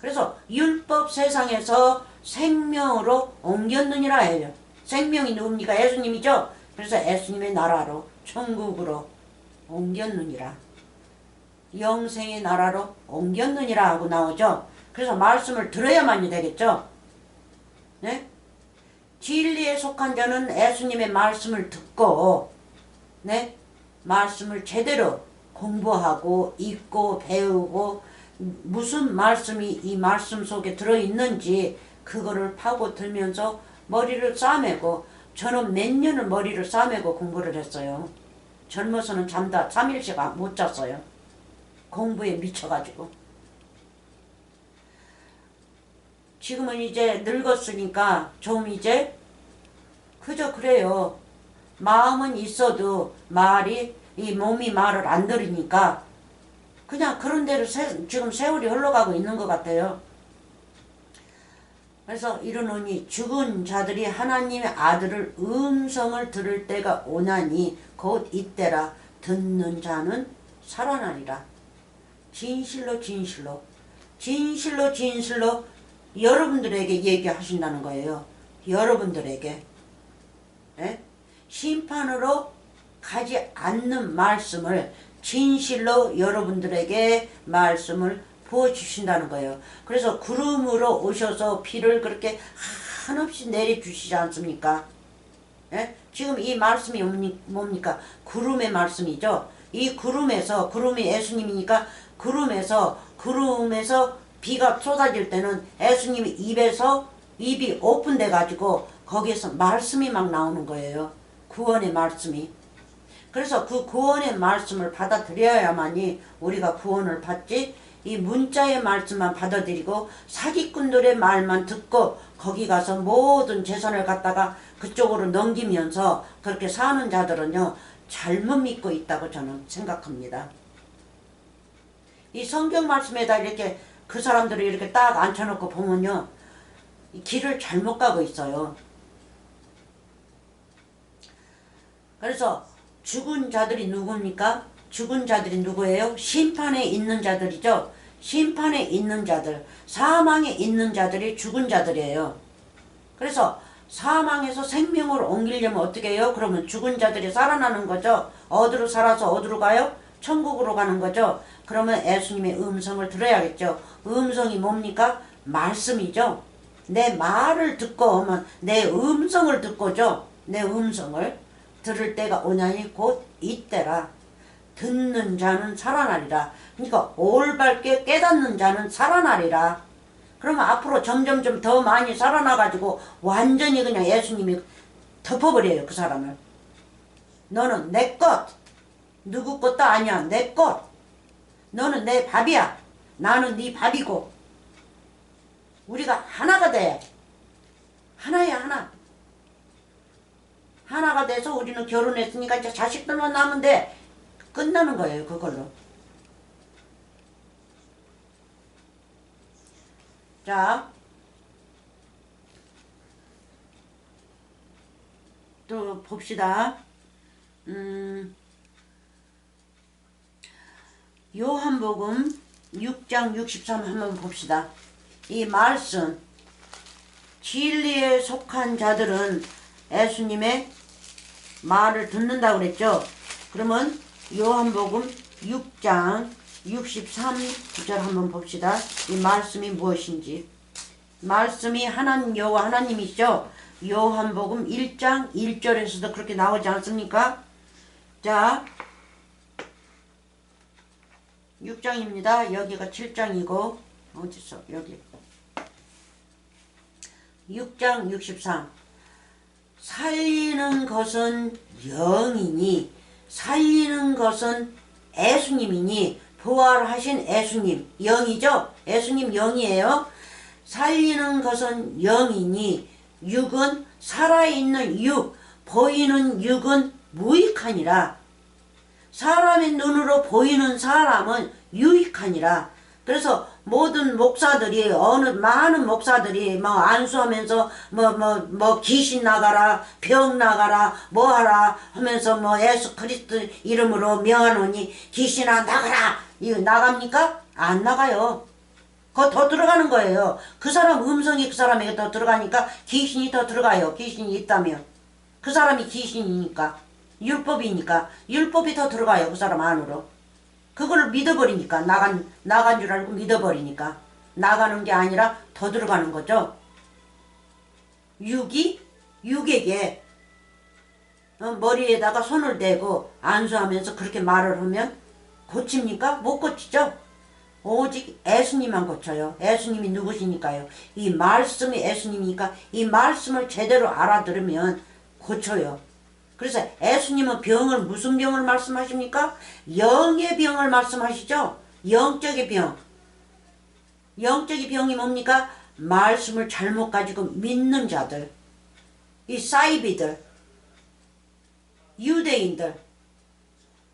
S1: 그래서 율법 세상에서 생명으로 옮겼느니라 해요. 생명이 누굽니까? 예수님이죠. 그래서 예수님의 나라로 천국으로 옮겼느니라. 영생의 나라로 옮겼느니라 하고 나오죠. 그래서 말씀을 들어야만이 되겠죠. 네? 진리에 속한 자는 예수님의 말씀을 듣고 네? 말씀을 제대로 공부하고 읽고 배우고 무슨 말씀이 이 말씀 속에 들어있는지 그거를 파고들면서 머리를 싸매고 저는 몇 년을 머리를 싸매고 공부를 했어요. 젊어서는 잠다 3일씩 못 잤어요. 공부에 미쳐가지고. 지금은 이제 늙었으니까 좀 이제 그저 그래요. 마음은 있어도 이 몸이 말을 안 들으니까 그냥 그런 대로 지금 세월이 흘러가고 있는 것 같아요. 그래서 이르노니 죽은 자들이 하나님의 아들을 음성을 들을 때가 오나니 곧 이때라. 듣는 자는 살아나리라. 진실로 진실로 진실로 진실로 여러분들에게 얘기하신다는 거예요. 여러분들에게. 예? 심판으로 가지 않는 말씀을 진실로 여러분들에게 말씀을 부어주신다는 거예요. 그래서 구름으로 오셔서 비를 그렇게 한없이 내려주시지 않습니까? 예? 지금 이 말씀이 뭡니까? 구름의 말씀이죠. 이 구름이 예수님이니까 구름에서 비가 쏟아질 때는 예수님의 입이 오픈돼 가지고 거기에서 말씀이 막 나오는 거예요. 구원의 말씀이. 그래서 그 구원의 말씀을 받아들여야만이 우리가 구원을 받지, 이 문자의 말씀만 받아들이고 사기꾼들의 말만 듣고 거기 가서 모든 재산을 갖다가 그쪽으로 넘기면서 그렇게 사는 자들은요, 잘못 믿고 있다고 저는 생각합니다. 이 성경 말씀에다 이렇게 그 사람들을 이렇게 딱 앉혀놓고 보면요, 이 길을 잘못 가고 있어요. 그래서 죽은 자들이 누굽니까? 죽은 자들이 누구예요? 심판에 있는 자들이죠. 심판에 있는 자들, 사망에 있는 자들이 죽은 자들이에요. 그래서 사망에서 생명으로 옮기려면 어떻게 해요? 그러면 죽은 자들이 살아나는 거죠. 어디로 살아서 어디로 가요? 천국으로 가는 거죠. 그러면 예수님의 음성을 들어야겠죠. 음성이 뭡니까? 말씀이죠. 내 말을 듣고 하면 내 음성을 듣고죠. 내 음성을 들을 때가 오냐니 곧 이때라. 듣는 자는 살아나리라. 그러니까 올바르게 깨닫는 자는 살아나리라. 그러면 앞으로 점점점 더 많이 살아나가지고 완전히 그냥 예수님이 덮어버려요, 그 사람을. 너는 내 것, 누구 것도 아니야, 내 것. 너는 내 밥이야, 나는 네 밥이고. 우리가 하나가 돼. 하나야, 하나. 하나가 돼서 우리는 결혼했으니까 이제 자식들만 낳으면 돼. 끝나는 거예요, 그걸로. 자, 또 봅시다. 요한복음 6장 63 한번 봅시다. 이 말씀, 진리에 속한 자들은 예수님의 말을 듣는다고 그랬죠. 그러면 요한복음 6장 63절 한번 봅시다. 이 말씀이 무엇인지. 말씀이 여호와 하나님이시죠. 요한복음 1장 1절에서도 그렇게 나오지 않습니까? 자, 6장입니다. 여기가 7장이고 어딨어? 여기 6장 63. 살리는 것은 영이니 살리는 것은 예수님이니, 부활하신 예수님 영이죠. 예수님 영이에요. 살리는 것은 영이니 육은 살아있는 육, 보이는 육은 무익하니라. 사람의 눈으로 보이는 사람은 유익하니라. 그래서 모든 목사들이, 많은 목사들이 안수하면서 귀신 나가라, 병 나가라, 하라 하면서 예수 그리스도 이름으로 명하노니 귀신아 나가라. 이거 나갑니까? 안 나가요. 그거 더 들어가는 거예요. 그 사람 음성이 그 사람에게 더 들어가니까 귀신이 더 들어가요. 귀신이 있다면. 그 사람이 귀신이니까. 율법이니까 율법이 더 들어가요. 그 사람 안으로. 그걸 믿어버리니까 나간 줄 알고 믿어버리니까 나가는 게 아니라 더 들어가는 거죠. 육에게 머리에다가 손을 대고 안수하면서 그렇게 말을 하면 고칩니까? 못 고치죠. 오직 예수님만 고쳐요. 예수님이 누구시니까요. 이 말씀이 예수님이니까 이 말씀을 제대로 알아들으면 고쳐요. 그래서 예수님은 병을 무슨 병을 말씀하십니까? 영의 병을 말씀하시죠. 영적의 병. 영적의 병이 뭡니까? 말씀을 잘못 가지고 믿는 자들, 이 사이비들, 유대인들,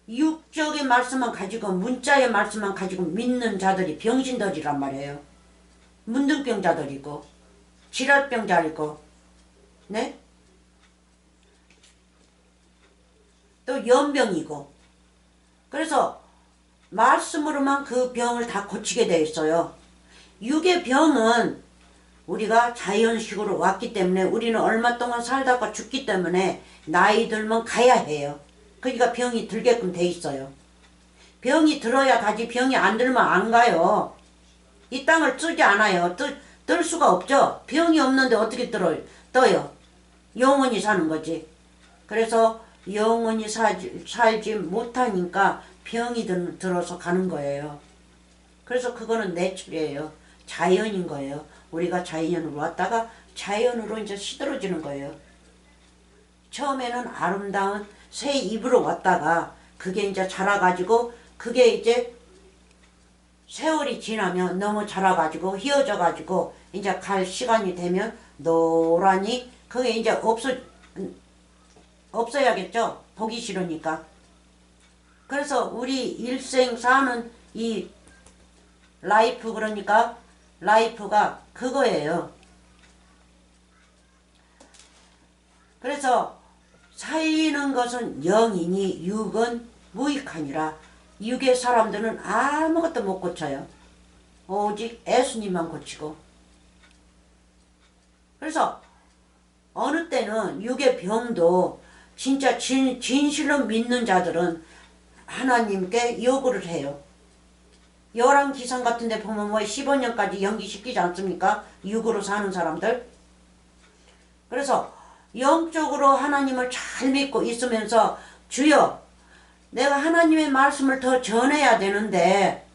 S1: 육적의 말씀만 가지고 문자의 말씀만 가지고 믿는 자들이 병신들이란 말이에요. 문둥병자들이고 질환병자이고 네? 또 연병이고. 그래서 말씀으로만 그 병을 다 고치게 되어 있어요. 육의 병은 우리가 자연식으로 왔기 때문에 우리는 얼마 동안 살다가 죽기 때문에 나이 들면 가야 해요. 그러니까 병이 들게끔 돼 있어요. 병이 들어야 가지 병이 안 들면 안 가요. 이 땅을 뜨지 않아요. 뜰 수가 없죠. 병이 없는데 어떻게 떠요. 영원히 사는 거지. 그래서 영원히 살지 못하니까 병이 들어서 가는 거예요. 그래서 그거는 내추럴이에요. 자연인 거예요. 우리가 자연으로 왔다가 자연으로 이제 시들어지는 거예요. 처음에는 아름다운 새 잎으로 왔다가 그게 이제 자라가지고 그게 이제 세월이 지나면 너무 자라가지고 휘어져가지고 이제 갈 시간이 되면 노란이 그게 이제 없어야겠죠. 보기 싫으니까. 그래서 우리 일생 사는 이 라이프 그러니까 라이프가 그거예요. 그래서 살리는 것은 영이니 육은 무익하니라. 육의 사람들은 아무것도 못 고쳐요. 오직 예수님만 고치고. 그래서 어느 때는 육의 병도 진짜 진실로 믿는 자들은 하나님께 요구를 해요. 열왕기상 같은 데 보면 뭐 15년까지 연기시키지 않습니까? 육으로 사는 사람들. 그래서 영적으로 하나님을 잘 믿고 있으면서 주여 내가 하나님의 말씀을 더 전해야 되는데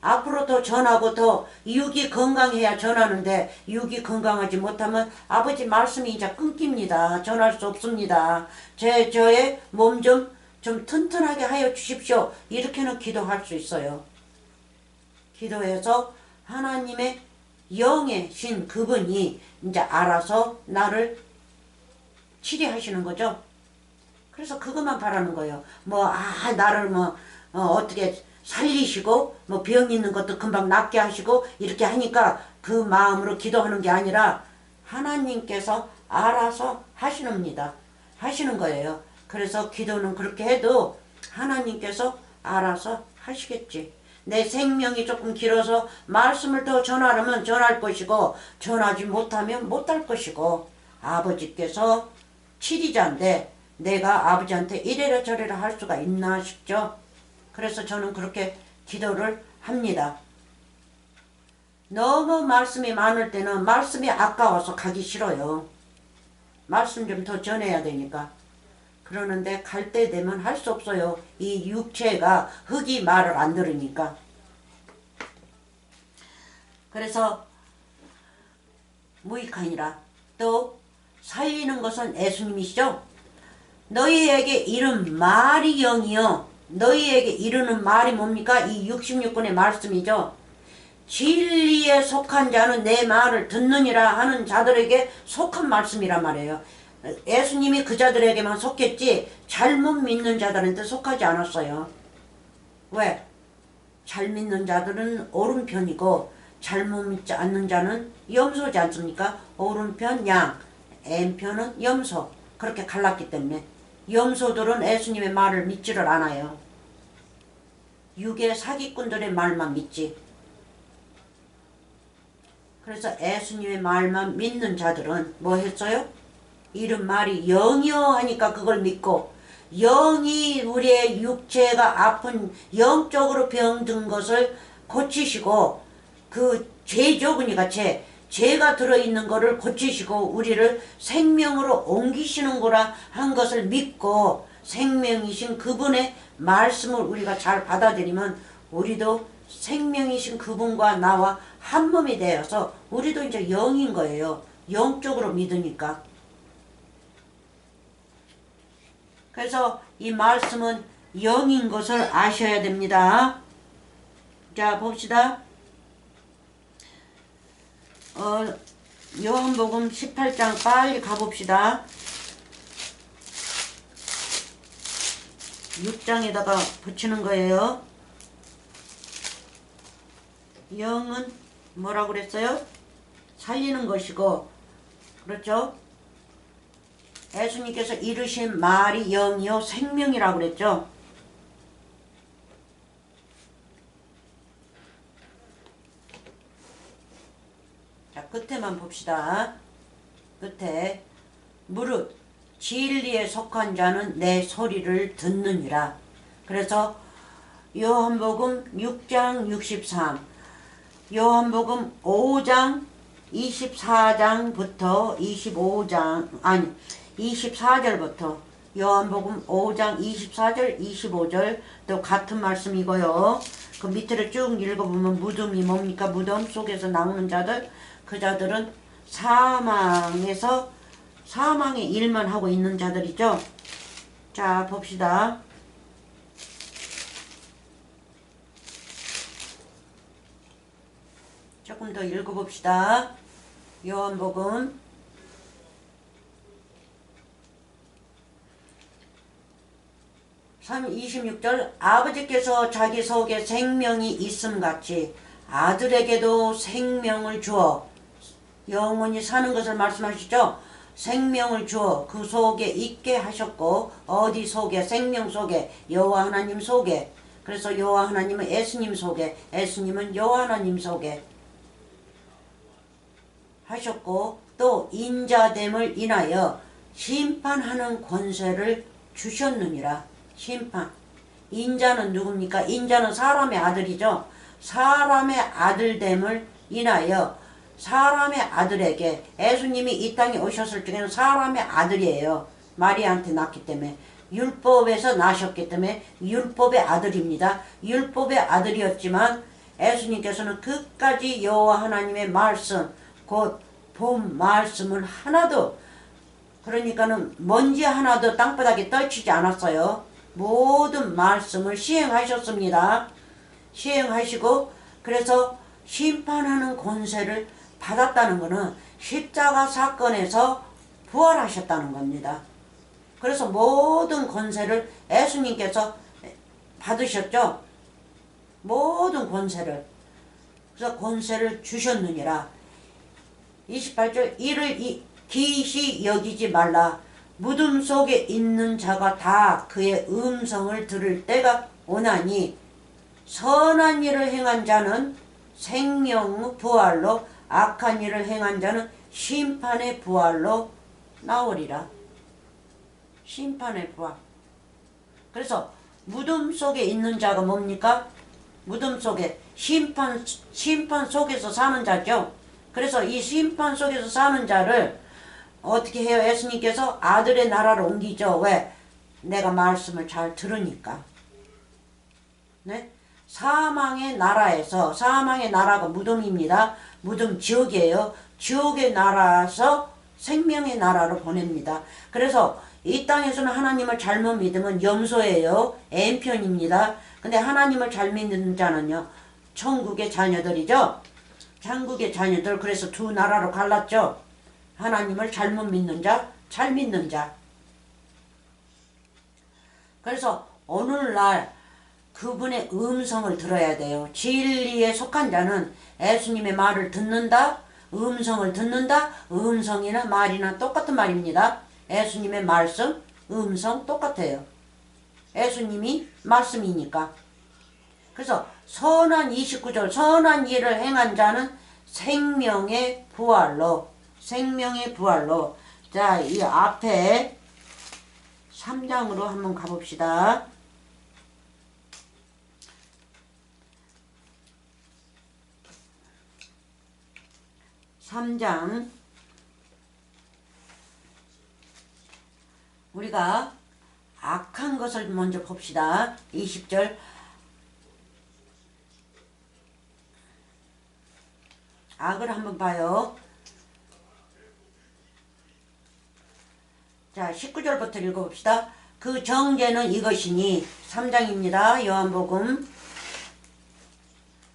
S1: 앞으로 더 전하고 더 육이 건강해야 전하는데 육이 건강하지 못하면 아버지 말씀이 이제 끊깁니다. 전할 수 없습니다. 저의 몸 좀 튼튼하게 하여 주십시오. 이렇게는 기도할 수 있어요. 기도해서 하나님의 영의 신 그분이 이제 알아서 나를 치료하시는 거죠. 그래서 그것만 바라는 거예요. 나를 어떻게 살리시고 병 있는 것도 금방 낫게 하시고 이렇게 하니까 그 마음으로 기도하는 게 아니라 하나님께서 알아서 하시는 거예요. 그래서 기도는 그렇게 해도 하나님께서 알아서 하시겠지. 내 생명이 조금 길어서 말씀을 더 전하려면 전할 것이고 전하지 못하면 못할 것이고 아버지께서 치리자인데 내가 아버지한테 이래라 저래라 할 수가 있나 싶죠. 그래서 저는 그렇게 기도를 합니다. 너무 말씀이 많을 때는 말씀이 아까워서 가기 싫어요. 말씀 좀 더 전해야 되니까. 그러는데 갈 때 되면 할 수 없어요. 이 육체가 흙이 말을 안 들으니까. 그래서 무익하니라. 또 살리는 것은 예수님이시죠. 너희에게 이른 말이 영이요. 너희에게 이르는 말이 뭡니까? 이 66권의 말씀이죠. 진리에 속한 자는 내 말을 듣느니라 하는 자들에게 속한 말씀이란 말이에요. 예수님이 그 자들에게만 속했지 잘못 믿는 자들한테 속하지 않았어요. 왜? 잘 믿는 자들은 오른편이고 잘못 믿지 않는 자는 염소지 않습니까? 오른편 양, 왼편은 염소. 그렇게 갈랐기 때문에 염소들은 예수님의 말을 믿지를 않아요. 육의 사기꾼들의 말만 믿지. 그래서 예수님의 말만 믿는 자들은 뭐 했어요? 이런 말이 영이요 하니까 그걸 믿고 영이 우리의 육체가 아픈 영적으로 병든 것을 고치시고 그 죄죠. 그러니까 죄가 들어있는 것을 고치시고 우리를 생명으로 옮기시는 거라 한 것을 믿고 생명이신 그분의 말씀을 우리가 잘 받아들이면 우리도 생명이신 그분과 나와 한 몸이 되어서 우리도 이제 영인 거예요. 영적으로 믿으니까. 그래서 이 말씀은 영인 것을 아셔야 됩니다. 자, 봅시다. 요한복음 18장 빨리 가봅시다. 6장에다가 붙이는 거예요. 영은 뭐라고 그랬어요? 살리는 것이고, 그렇죠? 예수님께서 이르신 말이 영이요 생명이라고 그랬죠. 자, 끝에만 봅시다. 끝에 무릇 진리에 속한 자는 내 소리를 듣느니라. 그래서 요한복음 6장 63, 요한복음 5장 24장부터 24절부터 요한복음 5장 24절 25절 또 같은 말씀이고요. 그 밑에를 쭉 읽어보면 무덤이 뭡니까? 무덤 속에서 나오는 자들, 그 자들은 사망의 일만 하고 있는 자들이죠. 자, 봅시다. 조금 더 읽어봅시다. 요한복음 26절 아버지께서 자기 속에 생명이 있음같이 아들에게도 생명을 주어 영원히 사는 것을 말씀하시죠. 생명을 주어 그 속에 있게 하셨고 어디 속에? 생명 속에, 여호와 하나님 속에. 그래서 여호와 하나님은 예수님 속에, 예수님은 여호와 하나님 속에 하셨고 또 인자됨을 인하여 심판하는 권세를 주셨느니라. 심판. 인자는 누굽니까? 인자는 사람의 아들이죠. 사람의 아들됨을 인하여 사람의 아들에게 예수님이 이 땅에 오셨을 적에는 사람의 아들이에요. 마리아한테 낳기 때문에 율법에서 나셨기 때문에 율법의 아들입니다. 율법의 아들이었지만 예수님께서는 끝까지 여호와 하나님의 말씀 곧 본 말씀을 하나도 그러니까는 먼지 하나도 땅바닥에 떨치지 않았어요. 모든 말씀을 시행하셨습니다. 시행하시고 그래서 심판하는 권세를 받았다는 것은 십자가 사건에서 부활하셨다는 겁니다. 그래서 모든 권세를 예수님께서 받으셨죠. 모든 권세를. 그래서 권세를 주셨느니라. 28절 이를 기시 여기지 말라. 무덤 속에 있는 자가 다 그의 음성을 들을 때가 오나니 선한 일을 행한 자는 생명 부활로 악한 일을 행한 자는 심판의 부활로 나오리라. 심판의 부활. 그래서 무덤 속에 있는 자가 뭡니까? 무덤 속에 심판 속에서 사는 자죠. 그래서 이 심판 속에서 사는 자를 어떻게 해요? 예수님께서 아들의 나라로 옮기죠. 왜? 내가 말씀을 잘 들으니까. 네? 사망의 나라에서, 사망의 나라가 무덤입니다. 무덤 지옥이에요. 지옥의 나라에서 생명의 나라로 보냅니다. 그래서 이 땅에서는 하나님을 잘못 믿으면 염소예요. N편입니다. 근데 하나님을 잘 믿는 자는요. 천국의 자녀들이죠. 천국의 자녀들. 그래서 두 나라로 갈랐죠. 하나님을 잘못 믿는 자, 잘 믿는 자. 그래서 오늘날 그분의 음성을 들어야 돼요. 진리에 속한 자는 예수님의 말을 듣는다, 음성을 듣는다. 음성이나 말이나 똑같은 말입니다. 예수님의 말씀, 음성 똑같아요. 예수님이 말씀이니까. 그래서 선한 29절 선한 일을 행한 자는 생명의 부활로 자, 이 앞에 3장으로 한번 가봅시다. 3장 우리가 악한 것을 먼저 봅시다. 20절 악을 한번 봐요. 자, 19절부터 읽어봅시다. 그 정죄는 이것이니 3장입니다. 요한복음.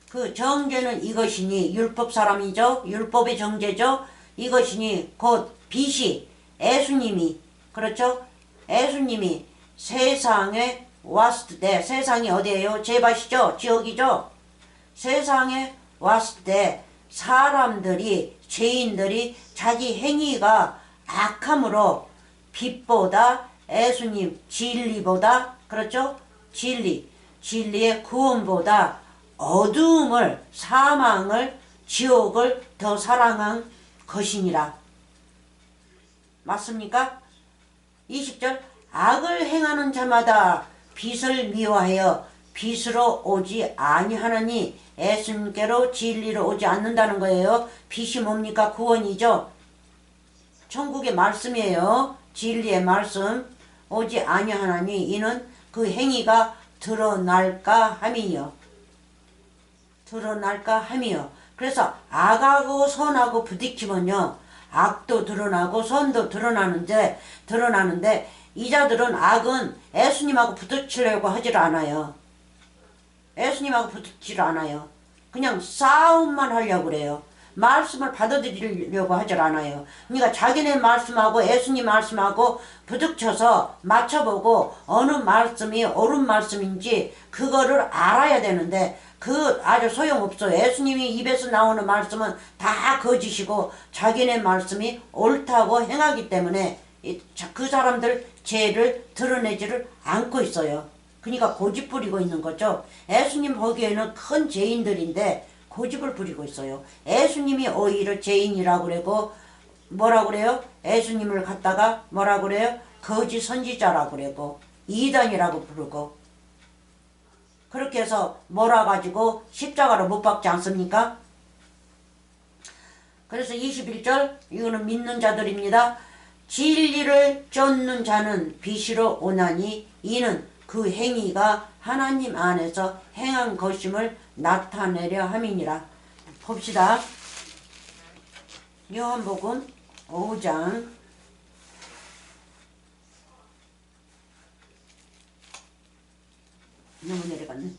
S1: 그 정죄는 이것이니 율법 사람이죠. 율법의 정죄죠. 이것이니 곧 빛이 예수님이 그렇죠. 예수님이 세상에 왔을 때 세상이 어디예요? 제밭이죠. 지역이죠. 세상에 왔을 때 사람들이 죄인들이 자기 행위가 악함으로 빛보다 예수님 진리보다 그렇죠? 진리의 구원보다 어두움을 사망을 지옥을 더 사랑한 것이니라. 맞습니까? 20절 악을 행하는 자마다 빛을 미워하여 빛으로 오지 아니하느니 예수님께로 진리로 오지 않는다는 거예요. 빛이 뭡니까? 구원이죠. 천국의 말씀이에요. 진리의 말씀. 오지 아니하나니 이는 그 행위가 드러날까 함이요. 드러날까 함이요. 그래서 악하고 선하고 부딪히면요. 악도 드러나고 선도 드러나는데 이 자들은 악은 예수님하고 부딪히려고 하질 않아요. 예수님하고 부딪히질 않아요. 그냥 싸움만 하려고 그래요. 말씀을 받아들이려고 하질 않아요. 그러니까 자기네 말씀하고 예수님 말씀하고 부딪혀서 맞춰보고 어느 말씀이 옳은 말씀인지 그거를 알아야 되는데 그 아주 소용없어요. 예수님이 입에서 나오는 말씀은 다 거짓이고 자기네 말씀이 옳다고 행하기 때문에 그 사람들 죄를 드러내지를 않고 있어요. 그러니까 고집 부리고 있는 거죠. 예수님 보기에는 큰 죄인들인데 고집을 부리고 있어요. 예수님이 오히려 죄인이라고 그러고 뭐라고 그래요? 예수님을 갖다가 뭐라고 그래요? 거짓 선지자라고 그러고 이단이라고 부르고 그렇게 해서 몰아가지고 십자가로 못 박지 않습니까? 그래서 21절 이거는 믿는 자들입니다. 진리를 쫓는 자는 빛으로 오나니 이는 그 행위가 하나님 안에서 행한 것임을 나타내려 함이니라. 봅시다. 요한복음 5장 너무 내려갔네.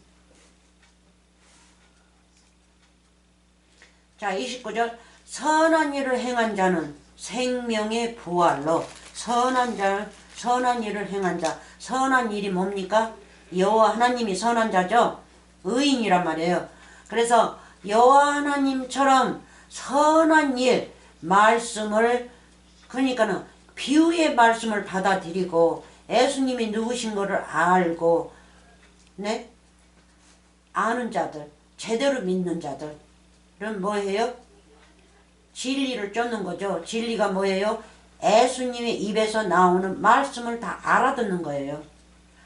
S1: 자, 29절 선한 일을 행한 자는 생명의 부활로 선한 일을 행한 자. 선한 일이 뭡니까? 여호와 하나님이 선한 자죠. 의인이란 말이에요. 그래서 여호와 하나님처럼 선한 일 말씀을 그러니까는 비유의 말씀을 받아들이고 예수님이 누구신 것을 알고 네? 아는 자들, 제대로 믿는 자들은 뭐예요? 진리를 쫓는 거죠. 진리가 뭐예요? 예수님의 입에서 나오는 말씀을 다 알아듣는 거예요.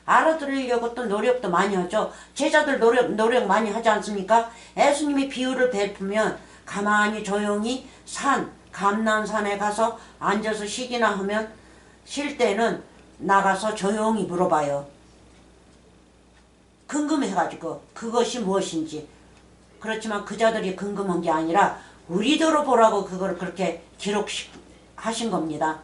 S1: 알아들으려고 또 노력도 많이 하죠. 제자들 노력 많이 하지 않습니까? 예수님이 비유를 베푸면 가만히 조용히 감난산에 가서 앉아서 쉬기나 하면 쉴 때는 나가서 조용히 물어봐요. 궁금해가지고 그것이 무엇인지. 그렇지만 그 자들이 궁금한 게 아니라 우리더러 보라고 그걸 그렇게 기록하신 겁니다.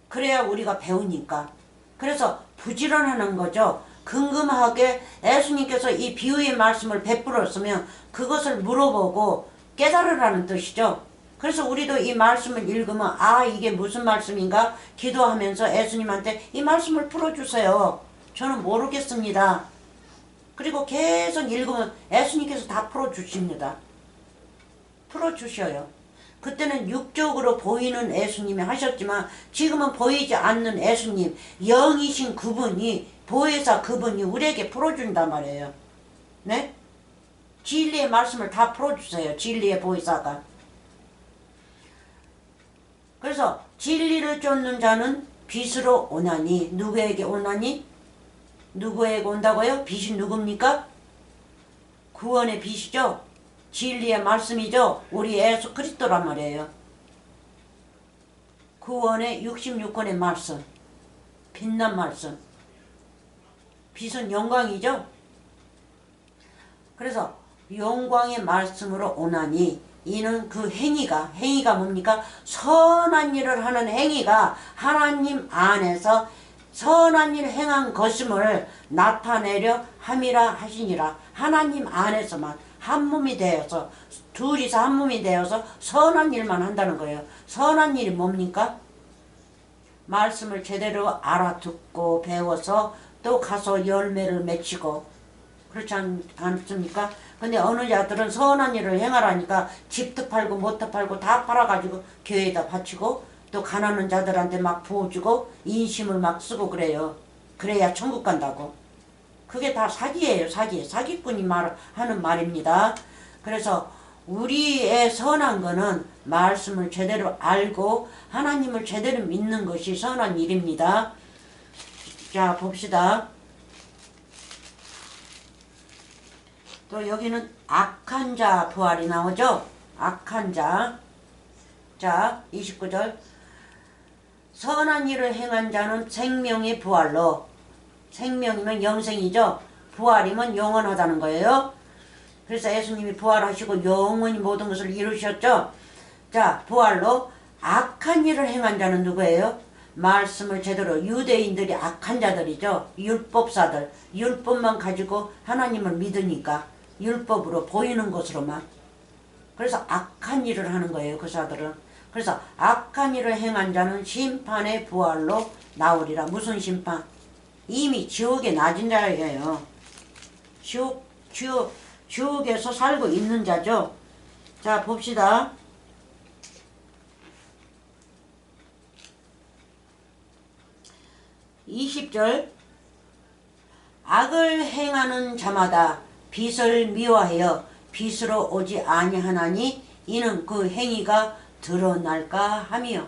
S1: 그래야 우리가 배우니까. 그래서 부지런하는 거죠. 궁금하게 예수님께서 이 비유의 말씀을 베풀었으면 그것을 물어보고 깨달으라는 뜻이죠. 그래서 우리도 이 말씀을 읽으면 아 이게 무슨 말씀인가 기도하면서 예수님한테 이 말씀을 풀어주세요. 저는 모르겠습니다. 그리고 계속 읽으면 예수님께서 다 풀어주십니다. 풀어주셔요. 그때는 육적으로 보이는 예수님이 하셨지만 지금은 보이지 않는 예수님 영이신 그분이 보혜사 그분이 우리에게 풀어준단 말이에요. 네? 진리의 말씀을 다 풀어주세요. 진리의 보혜사가. 그래서 진리를 쫓는 자는 빛으로 오나니. 누구에게 오나니? 누구에게 온다고요? 빛이 누굽니까? 구원의 빛이죠. 진리의 말씀이죠. 우리 예수 그리스도란 말이에요. 구원의 66권의 말씀. 빛난 말씀. 빛은 영광이죠. 그래서 영광의 말씀으로 오나니 이는 그 행위가 뭡니까? 선한 일을 하는 행위가 하나님 안에서 선한 일을 행한 것임을 나타내려 함이라 하시니라. 하나님 안에서만 한 몸이 되어서 둘이서 한 몸이 되어서 선한 일만 한다는 거예요. 선한 일이 뭡니까? 말씀을 제대로 알아듣고 배워서 또 가서 열매를 맺히고 그렇지 않습니까? 근데 어느 자들은 선한 일을 행하라니까 집도 팔고 못도 팔고 다 팔아가지고 교회에다 바치고 또 가난한 자들한테 막 부어주고 인심을 막 쓰고 그래요. 그래야 천국 간다고. 그게 다 사기예요. 사기꾼이 하는 말입니다. 그래서 우리의 선한 거는 말씀을 제대로 알고 하나님을 제대로 믿는 것이 선한 일입니다. 자, 봅시다. 또 여기는 악한 자 부활이 나오죠. 악한 자. 자, 29절. 선한 일을 행한 자는 생명의 부활로. 생명이면 영생이죠. 부활이면 영원하다는 거예요. 그래서 예수님이 부활하시고 영원히 모든 것을 이루셨죠. 자, 부활로 악한 일을 행한 자는 누구예요? 말씀을 제대로 유대인들이 악한 자들이죠. 율법사들. 율법만 가지고 하나님을 믿으니까 율법으로 보이는 것으로만. 그래서 악한 일을 하는 거예요. 그 자들은. 그래서 악한 일을 행한 자는 심판의 부활로 나오리라. 무슨 심판? 이미 지옥에 낮은 자예요. 지옥에서 살고 있는 자죠. 자, 봅시다. 20절. 악을 행하는 자마다 빛을 미워하여 빛으로 오지 아니하나니 이는 그 행위가 드러날까 함이요.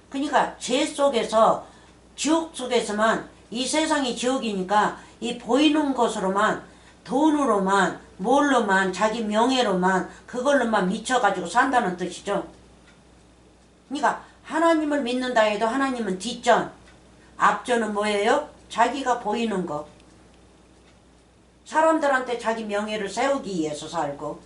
S1: 그러니까 죄 속에서 지옥 속에서만 이 세상이 지옥이니까 이 보이는 것으로만 돈으로만 뭘로만 자기 명예로만 그걸로만 미쳐가지고 산다는 뜻이죠. 그러니까 하나님을 믿는다 해도 하나님은 뒷전 앞전은 뭐예요? 자기가 보이는 거. 사람들한테 자기 명예를 세우기 위해서 살고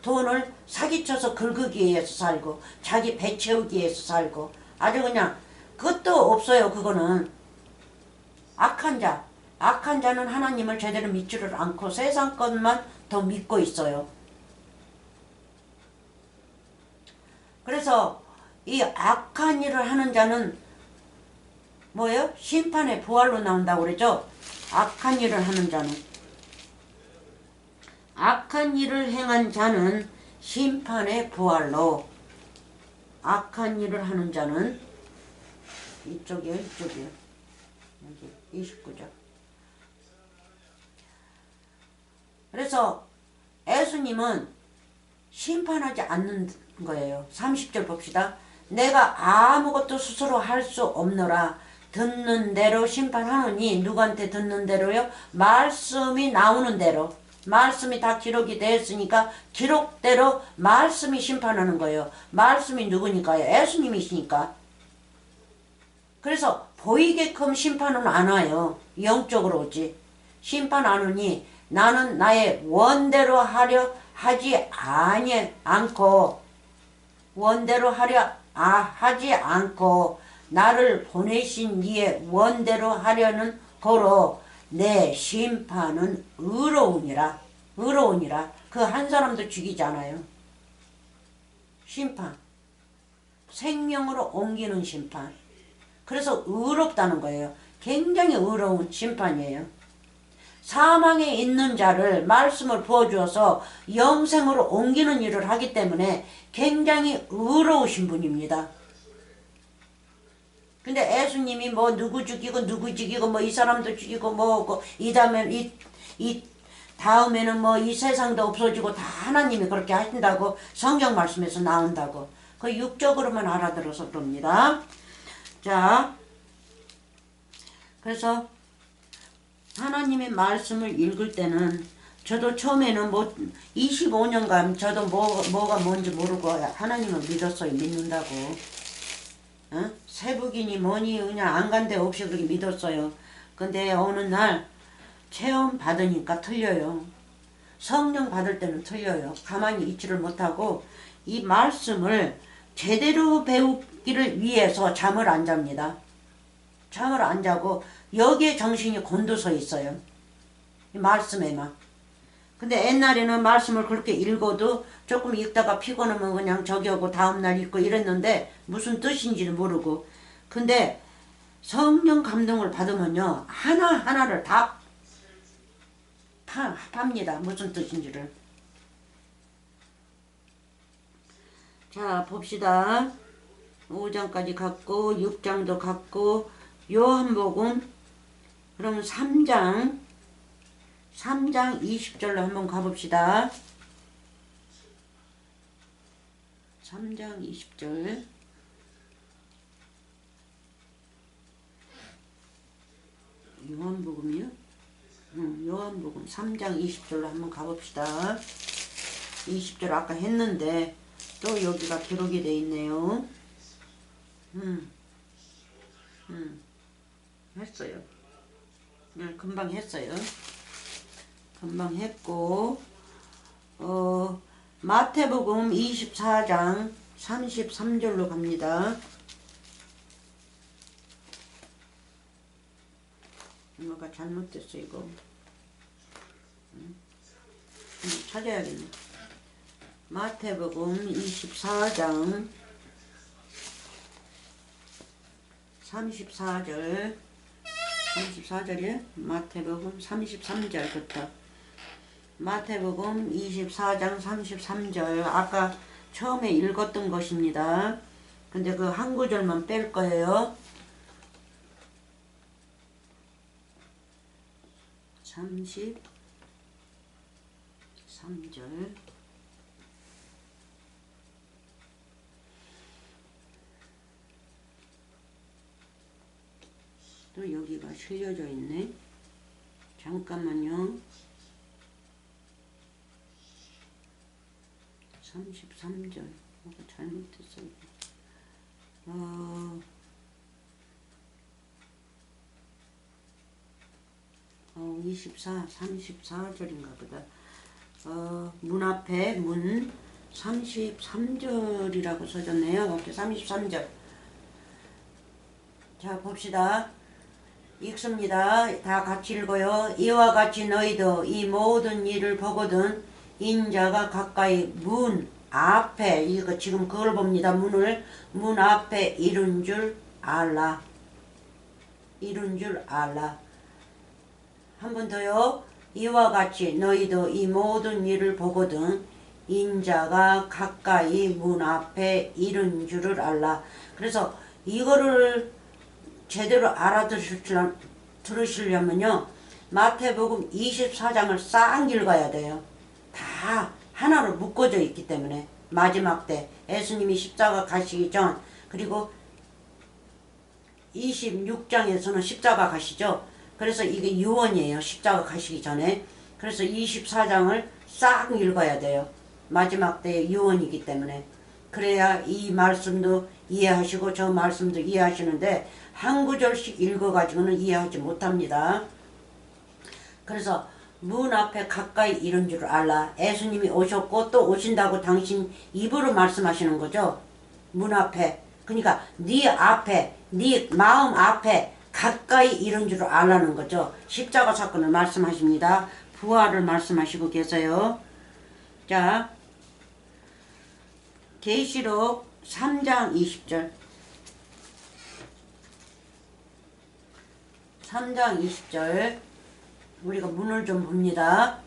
S1: 돈을 사기쳐서 긁기 위해서 살고 자기 배 채우기 위해서 살고 아주 그냥 그것도 없어요. 그거는 악한 자. 악한 자는 하나님을 제대로 믿지를 않고 세상 것만 더 믿고 있어요. 그래서 이 악한 일을 하는 자는 뭐예요? 심판의 부활로 나온다고 그러죠. 악한 일을 하는 자는. 악한 일을 행한 자는 심판의 부활로. 악한 일을 하는 자는 이쪽이요. 여기 29절. 그래서 예수님은 심판하지 않는 거예요. 30절 봅시다. 내가 아무것도 스스로 할 수 없노라. 듣는 대로 심판하느니. 누구한테 듣는 대로요? 말씀이 나오는 대로. 말씀이 다 기록이 되었으니까 기록대로 말씀이 심판하는 거예요. 말씀이 누구니까요? 예수님이시니까. 그래서 보이게끔 심판은 안 와요. 영적으로 오지. 심판 안 오니 나는 나의 원대로 하려 하지 않고 원대로 하려 하지 않고 나를 보내신 이의 원대로 하려는 거로 내 심판은 의로우니라. 의로우니라. 그 한 사람도 죽이지 않아요. 심판. 생명으로 옮기는 심판. 그래서 의롭다는 거예요. 굉장히 의로운 심판이에요. 사망에 있는 자를 말씀을 부어주어서 영생으로 옮기는 일을 하기 때문에 굉장히 의로우신 분입니다. 근데 예수님이 뭐 누구 죽이고 뭐 이 사람도 죽이고 뭐 이 다음에는 뭐 이 세상도 없어지고 다 하나님이 그렇게 하신다고 성경 말씀에서 나온다고. 그 육적으로만 알아들어서 그럽니다. 자, 그래서 하나님의 말씀을 읽을 때는 저도 처음에는 25년간 저도 뭐가 뭔지 모르고 하나님을 믿었어요. 믿는다고. 세북이니 뭐니 그냥 안 간 데 없이 그렇게 믿었어요. 근데 어느 날 체험 받으니까 틀려요. 성령 받을 때는 틀려요. 가만히 있지를 못하고 이 말씀을 제대로 배우기를 위해서 잠을 안 잡니다. 잠을 안 자고 여기에 정신이 곤두서 있어요. 이 말씀에만. 근데 옛날에는 말씀을 그렇게 읽어도 조금 읽다가 피곤하면 그냥 저기 하고 다음날 읽고 이랬는데 무슨 뜻인지는 모르고. 근데 성령 감동을 받으면요 하나하나를 다 팝니다. 무슨 뜻인지를. 자 봅시다. 5장까지 갔고 6장도 갔고 요한복음 그럼 3장 20절로 한번 가봅시다. 3장 20절 요한복음이요? 요한복음 3장 20절로 한번 가봅시다. 20절 아까 했는데 또 여기가 기록이 돼 있네요. 했어요. 네, 금방 했어요. 금방 했고 마태복음 24장 33절로 갑니다. 뭐가 잘못됐어 이거. 찾아야겠네. 마태복음 24장 34절 34절이에요? 마태복음 33절부터 마태복음 24장 33절 아까 처음에 읽었던 것입니다. 근데 그 한 구절만 뺄 거예요. 33절 또 여기가 실려져 있네. 잠깐만요. 33절 뭐가 잘못됐어. 34절인가 보다. 문 앞에 문 33절이라고 써졌네요. 이렇게 33절. 자 봅시다. 읽습니다. 다 같이 읽어요. 이와 같이 너희도 이 모든 일을 보거든 인자가 가까이 문 앞에 이거 지금 그걸 봅니다. 문 앞에 이른 줄 알라. 이른 줄 알라. 한 번 더요. 이와 같이 너희도 이 모든 일을 보거든 인자가 가까이 문 앞에 이른 줄을 알라. 그래서 이거를 제대로 들으시려면요 마태복음 24장을 싹 읽어야 돼요. 다 하나로 묶어져 있기 때문에 마지막 때 예수님이 십자가 가시기 전 그리고 26장에서는 십자가 가시죠. 그래서 이게 유언이에요. 십자가 가시기 전에. 그래서 24장을 싹 읽어야 돼요. 마지막 때의 유언이기 때문에. 그래야 이 말씀도 이해하시고 저 말씀도 이해하시는데 한 구절씩 읽어가지고는 이해하지 못합니다. 그래서 문 앞에 가까이 이른 줄 알라. 예수님이 오셨고 또 오신다고 당신 입으로 말씀하시는 거죠. 문 앞에. 그러니까 네 앞에 네 마음 앞에 가까이 이른 줄 알라는 거죠. 십자가 사건을 말씀하십니다. 부활을 말씀하시고 계세요. 자 계시록 3장 20절 3장 20절 우리가 문을 좀 봅니다.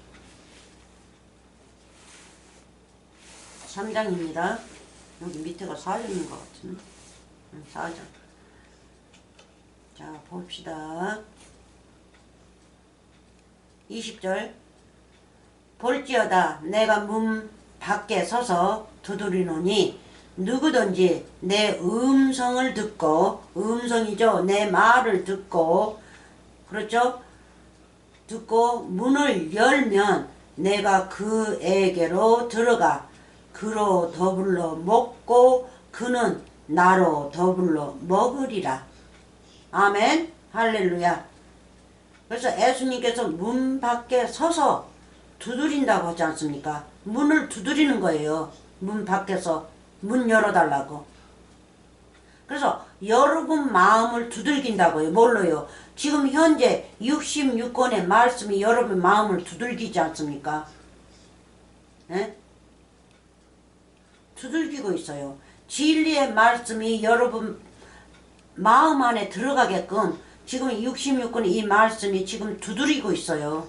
S1: 3장입니다. 여기 밑에가 4장인 것 같은데 4장. 자 봅시다. 20절 볼지어다 내가 문 밖에 서서 두드리노니 누구든지 내 음성을 듣고 음성이죠. 내 말을 듣고 그렇죠? 듣고 문을 열면 내가 그에게로 들어가 그로 더불어 먹고 그는 나로 더불어 먹으리라. 아멘. 할렐루야. 그래서 예수님께서 문 밖에 서서 두드린다고 하지 않습니까? 문을 두드리는 거예요. 문 밖에서 문 열어달라고. 그래서 여러분 마음을 두들긴다고요. 뭘로요? 지금 현재 66권의 말씀이 여러분 마음을 두들기지 않습니까? 예? 두들기고 있어요. 진리의 말씀이 여러분 마음 안에 들어가게끔 지금 66권의 이 말씀이 지금 두드리고 있어요.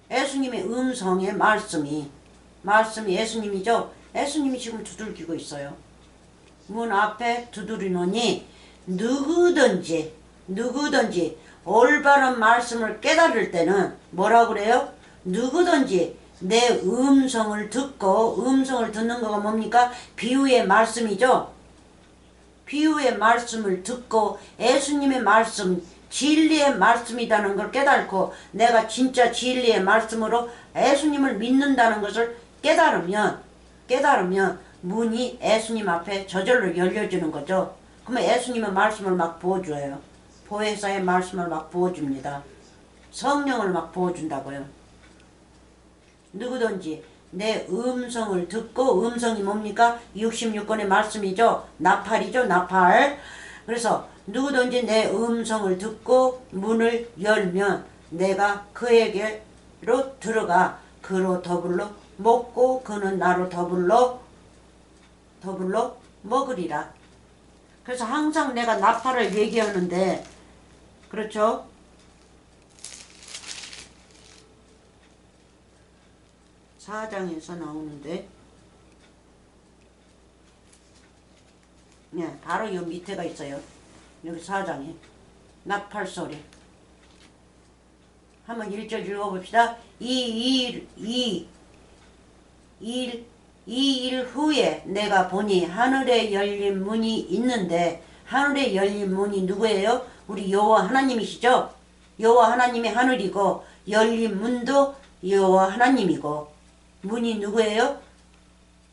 S1: 예수님의 음성의 말씀이 예수님이죠. 예수님이 지금 두들기고 있어요. 문 앞에 두드리노니 누구든지 올바른 말씀을 깨달을 때는 뭐라고 그래요? 누구든지 내 음성을 듣고, 음성을 듣는 거가 뭡니까? 비유의 말씀이죠. 비유의 말씀을 듣고 예수님의 말씀, 진리의 말씀이라는 걸 깨닫고 내가 진짜 진리의 말씀으로 예수님을 믿는다는 것을 깨달으면 문이 예수님 앞에 저절로 열려지는 거죠. 그러면 예수님의 말씀을 막 부어줘요. 보혜사의 말씀을 막 부어줍니다. 성령을 막 부어준다고요. 누구든지 내 음성을 듣고, 음성이 뭡니까? 66권의 말씀이죠. 나팔이죠. 나팔. 그래서 누구든지 내 음성을 듣고 문을 열면 내가 그에게로 들어가 그로 더불어 먹고 그는 나로 더불어 먹으리라. 그래서 항상 내가 나팔을 얘기하는데, 그렇죠? 사장에서 나오는데, 네, 바로 요 밑에가 있어요. 여기 사장에 나팔 소리. 한번 1절 읽어봅시다. 이 일 후에 내가 보니 하늘에 열린 문이 있는데, 하늘에 열린 문이 누구예요? 우리 여호와 하나님이시죠? 여호와 하나님이 하늘이고 열린 문도 여호와 하나님이고, 문이 누구예요?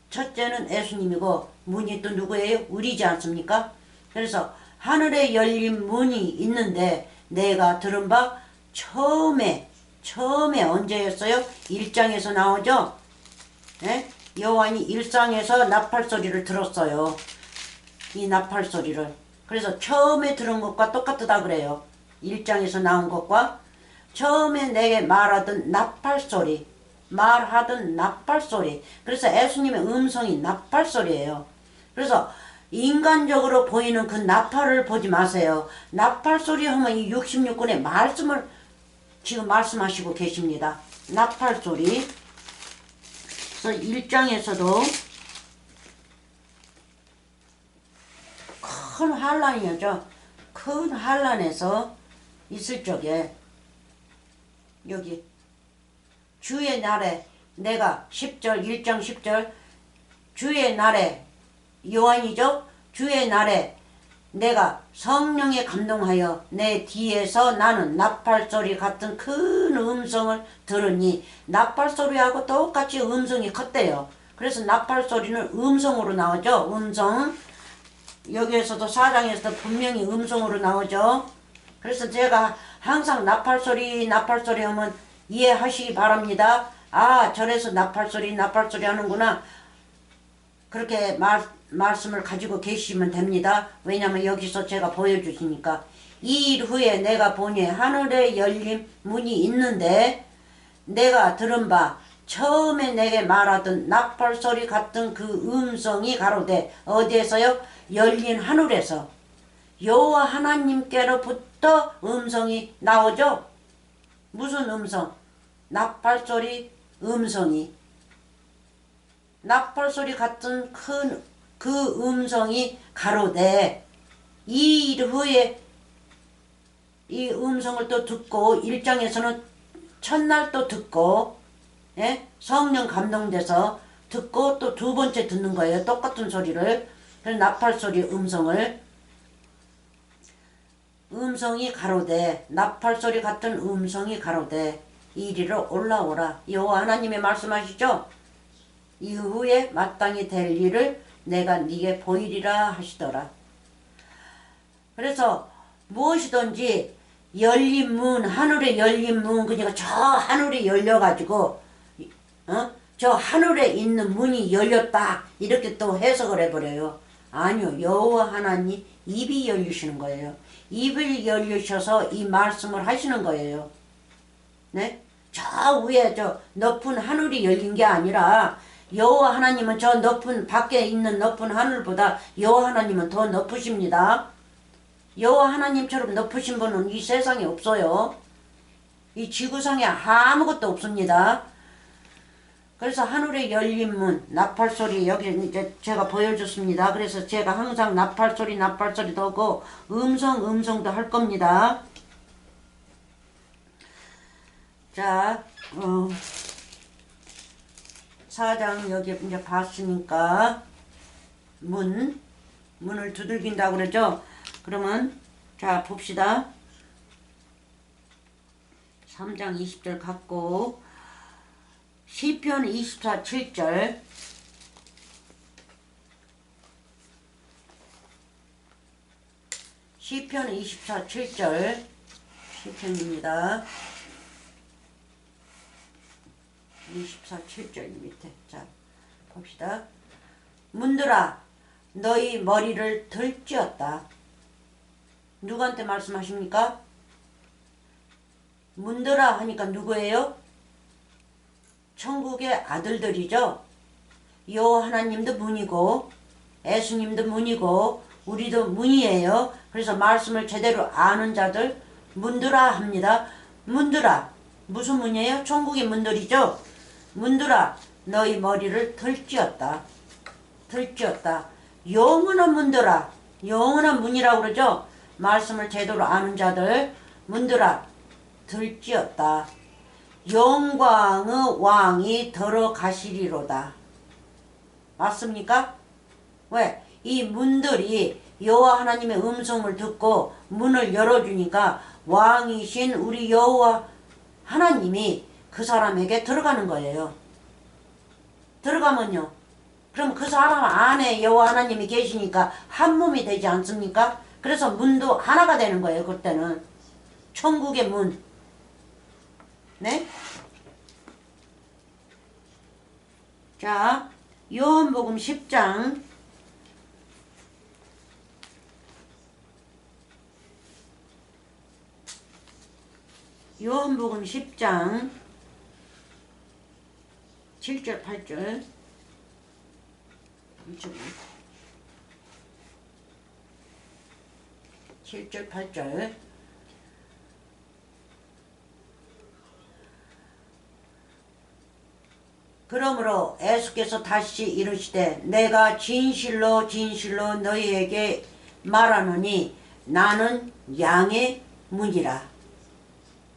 S1: 첫째는 예수님이고 문이 또 누구예요? 우리지 않습니까? 그래서 하늘에 열린 문이 있는데 내가 들은 바 처음에 언제였어요? 1장에서 나오죠? 예? 요한이 1장에서 나팔소리를 들었어요. 이 나팔소리를. 그래서 처음에 들은 것과 똑같다 그래요. 1장에서 나온 것과 처음에 내게 말하던 나팔소리. 그래서 예수님의 음성이 나팔소리예요. 그래서 인간적으로 보이는 그 나팔을 보지 마세요. 나팔소리 하면 이 66권의 말씀을 지금 말씀하시고 계십니다. 나팔소리. 그래서 1장에서도 큰 환란이죠. 큰 환란에서 있을 적에 여기 주의 날에 내가 10절 1장 10절 주의 날에 요한이죠. 주의 날에 내가 성령에 감동하여 내 뒤에서 나는 나팔소리 같은 큰 음성을 들으니, 나팔소리하고 똑같이 음성이 컸대요. 그래서 나팔소리는 음성으로 나오죠. 음성. 여기에서도 4장에서도 분명히 음성으로 나오죠. 그래서 제가 항상 나팔소리 하면 이해하시기 바랍니다. 아, 저래서 나팔소리 하는구나. 그렇게 말씀을 가지고 계시면 됩니다. 왜냐하면 여기서 제가 보여주시니까. 이 일 후에 내가 보니 하늘에 열린 문이 있는데 내가 들은 바 처음에 내게 말하던 나팔소리 같은 그 음성이 가로되, 어디에서요? 열린 하늘에서 여호와 하나님께로부터 음성이 나오죠. 무슨 음성? 나팔소리 음성이. 나팔소리 같은 큰 그 음성이 가로되, 이 일 후에 이 음성을 또 듣고 1장에서는 첫날 또 듣고, 예? 성령 감동돼서 듣고 또 두 번째 듣는 거예요. 똑같은 소리를. 그래서 나팔소리 음성을 음성이 가로되 나팔소리 같은 음성이 가로되 이리로 올라오라. 여호와 하나님의 말씀하시죠. 이후에 마땅히 될 일을 내가 네게 보이리라 하시더라. 그래서 무엇이든지 열린 문, 하늘에 열린 문, 그러니까 저 하늘이 열려가지고 저 하늘에 있는 문이 열렸다 이렇게 또 해석을 해버려요. 아니요, 여호와 하나님 입이 열리시는 거예요. 입을 열리셔서 이 말씀을 하시는 거예요. 네? 저 위에 저 높은 하늘이 열린 게 아니라 여호와 하나님은 저 높은 밖에 있는 높은 하늘보다 여호와 하나님은 더 높으십니다. 여호와 하나님처럼 높으신 분은 이 세상에 없어요. 이 지구상에 아무것도 없습니다. 그래서 하늘에 열린 문, 나팔소리 여기 이제 제가 보여줬습니다. 그래서 제가 항상 나팔소리도 하고 음성도 할 겁니다. 자, 4장 여기 이제 봤으니까 문을 두들긴다고 그러죠. 그러면 자 봅시다. 3장 20절 갖고 시편 24 7절 시편 24 7절 시편입니다. 24 7절 밑에 자 봅시다. 문들아 너희 머리를 들쥐었다. 누구한테 말씀하십니까? 문들아 하니까 누구예요? 천국의 아들들이죠. 여호와 하나님도 문이고 예수님도 문이고 우리도 문이에요. 그래서 말씀을 제대로 아는 자들 문들아 합니다. 문들아 무슨 문이에요? 천국의 문들이죠. 문들아 너희 머리를 들쥐었다. 들쥐었다. 영원한 문들아 영원한 문이라고 그러죠. 말씀을 제대로 아는 자들 문들아 들쥐었다. 영광의 왕이 들어가시리로다. 맞습니까? 왜? 이 문들이 여호와 하나님의 음성을 듣고 문을 열어주니까 왕이신 우리 여호와 하나님이 그 사람에게 들어가는 거예요. 들어가면요. 그럼 그 사람 안에 여호와 하나님이 계시니까 한 몸이 되지 않습니까? 그래서 문도 하나가 되는 거예요. 그때는 천국의 문. 네? 자, 요한복음 10장 요한복음 10장 7절 8절 7절 8절 그러므로 예수께서 다시 이르시되 내가 진실로 진실로 너희에게 말하노니 나는 양의 문이라.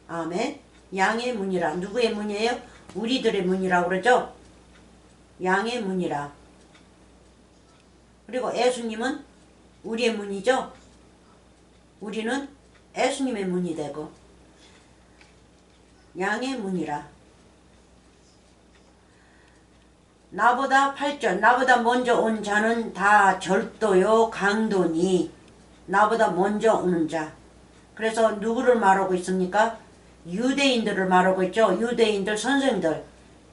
S1: 아멘. 양의 문이라. 누구의 문이에요? 우리들의 문이라고 그러죠. 양의 문이라. 그리고 예수님은 우리의 문이죠. 우리는 예수님의 문이 되고 양의 문이라. 나보다 8절 나보다 먼저 온 자는 다 절도요 강도니 나보다 먼저 오는 자. 그래서 누구를 말하고 있습니까? 유대인들을 말하고 있죠. 유대인들 선생들.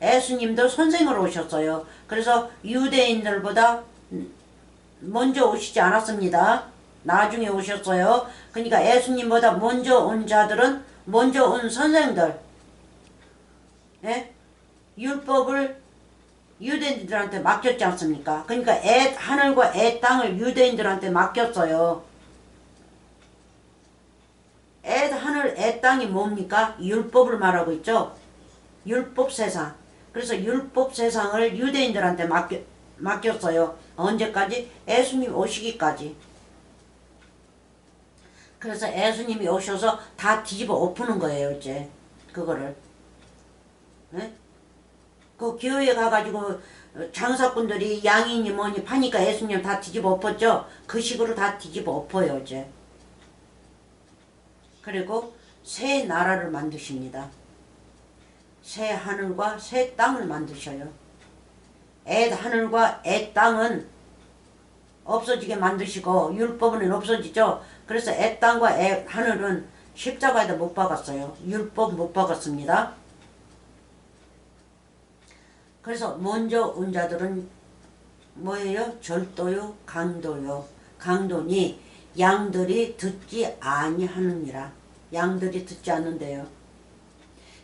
S1: 예수님도 선생으로 오셨어요. 그래서 유대인들보다 먼저 오시지 않았습니다. 나중에 오셨어요. 그러니까 예수님보다 먼저 온 자들은 먼저 온 선생들. 예? 율법을 유대인들한테 맡겼지 않습니까? 그러니까 하늘과 땅을 유대인들한테 맡겼어요. 하늘, 땅이 뭡니까? 율법을 말하고 있죠. 율법 세상. 그래서 율법 세상을 유대인들한테 맡겼어요. 언제까지? 예수님 오시기까지. 그래서 예수님이 오셔서 다 뒤집어 엎는 거예요, 이제. 그거를. 네? 그 교회에 가가지고 장사꾼들이 양이니 뭐니 파니까 예수님 다 뒤집어 엎었죠. 그 식으로 다 뒤집어 엎어요 이제. 그리고 새 나라를 만드십니다. 새 하늘과 새 땅을 만드셔요. 애 하늘과 애 땅은 없어지게 만드시고 율법은 없어지죠. 그래서 애 땅과 애 하늘은 십자가에다 못 박았어요. 율법 못 박았습니다. 그래서 먼저 온 자들은 뭐예요? 절도요, 강도요. 강도니 양들이 듣지 아니하느니라. 양들이 듣지 않는데요.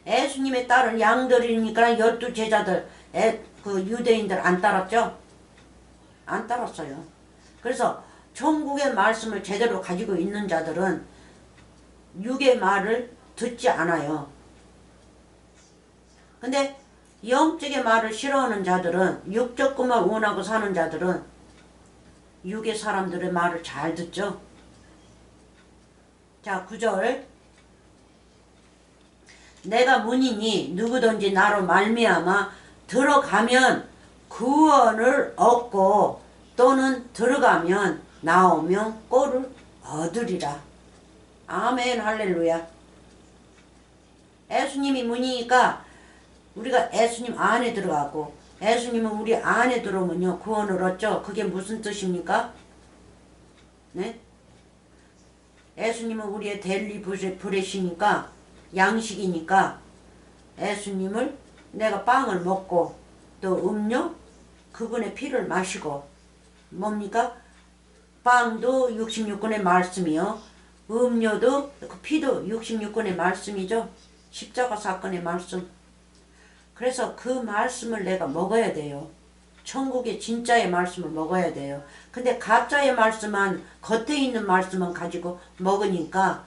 S1: 예수님의 딸은 양들이니까 12제자들 그 유대인들 안 따랐죠? 안 따랐어요. 그래서 천국의 말씀을 제대로 가지고 있는 자들은 육의 말을 듣지 않아요. 근데 영적의 말을 싫어하는 자들은, 육적 것만 원하고 사는 자들은 육의 사람들의 말을 잘 듣죠. 자, 9절. 내가 문이니 누구든지 나로 말미암아 들어가면 구원을 얻고 또는 들어가면 나오면 꼴을 얻으리라. 아멘 할렐루야. 예수님이 문이니까 우리가 예수님 안에 들어가고 예수님은 우리 안에 들어오면요 구원을 얻죠. 그게 무슨 뜻입니까? 네? 예수님은 우리의 델리 브레시니까 양식이니까 예수님을 내가 빵을 먹고 또 음료 그분의 피를 마시고 뭡니까? 빵도 66권의 말씀이요. 음료도 그 피도 66권의 말씀이죠. 십자가 사건의 말씀. 그래서 그 말씀을 내가 먹어야 돼요. 천국의 진짜의 말씀을 먹어야 돼요. 근데 가짜의 말씀만 겉에 있는 말씀만 가지고 먹으니까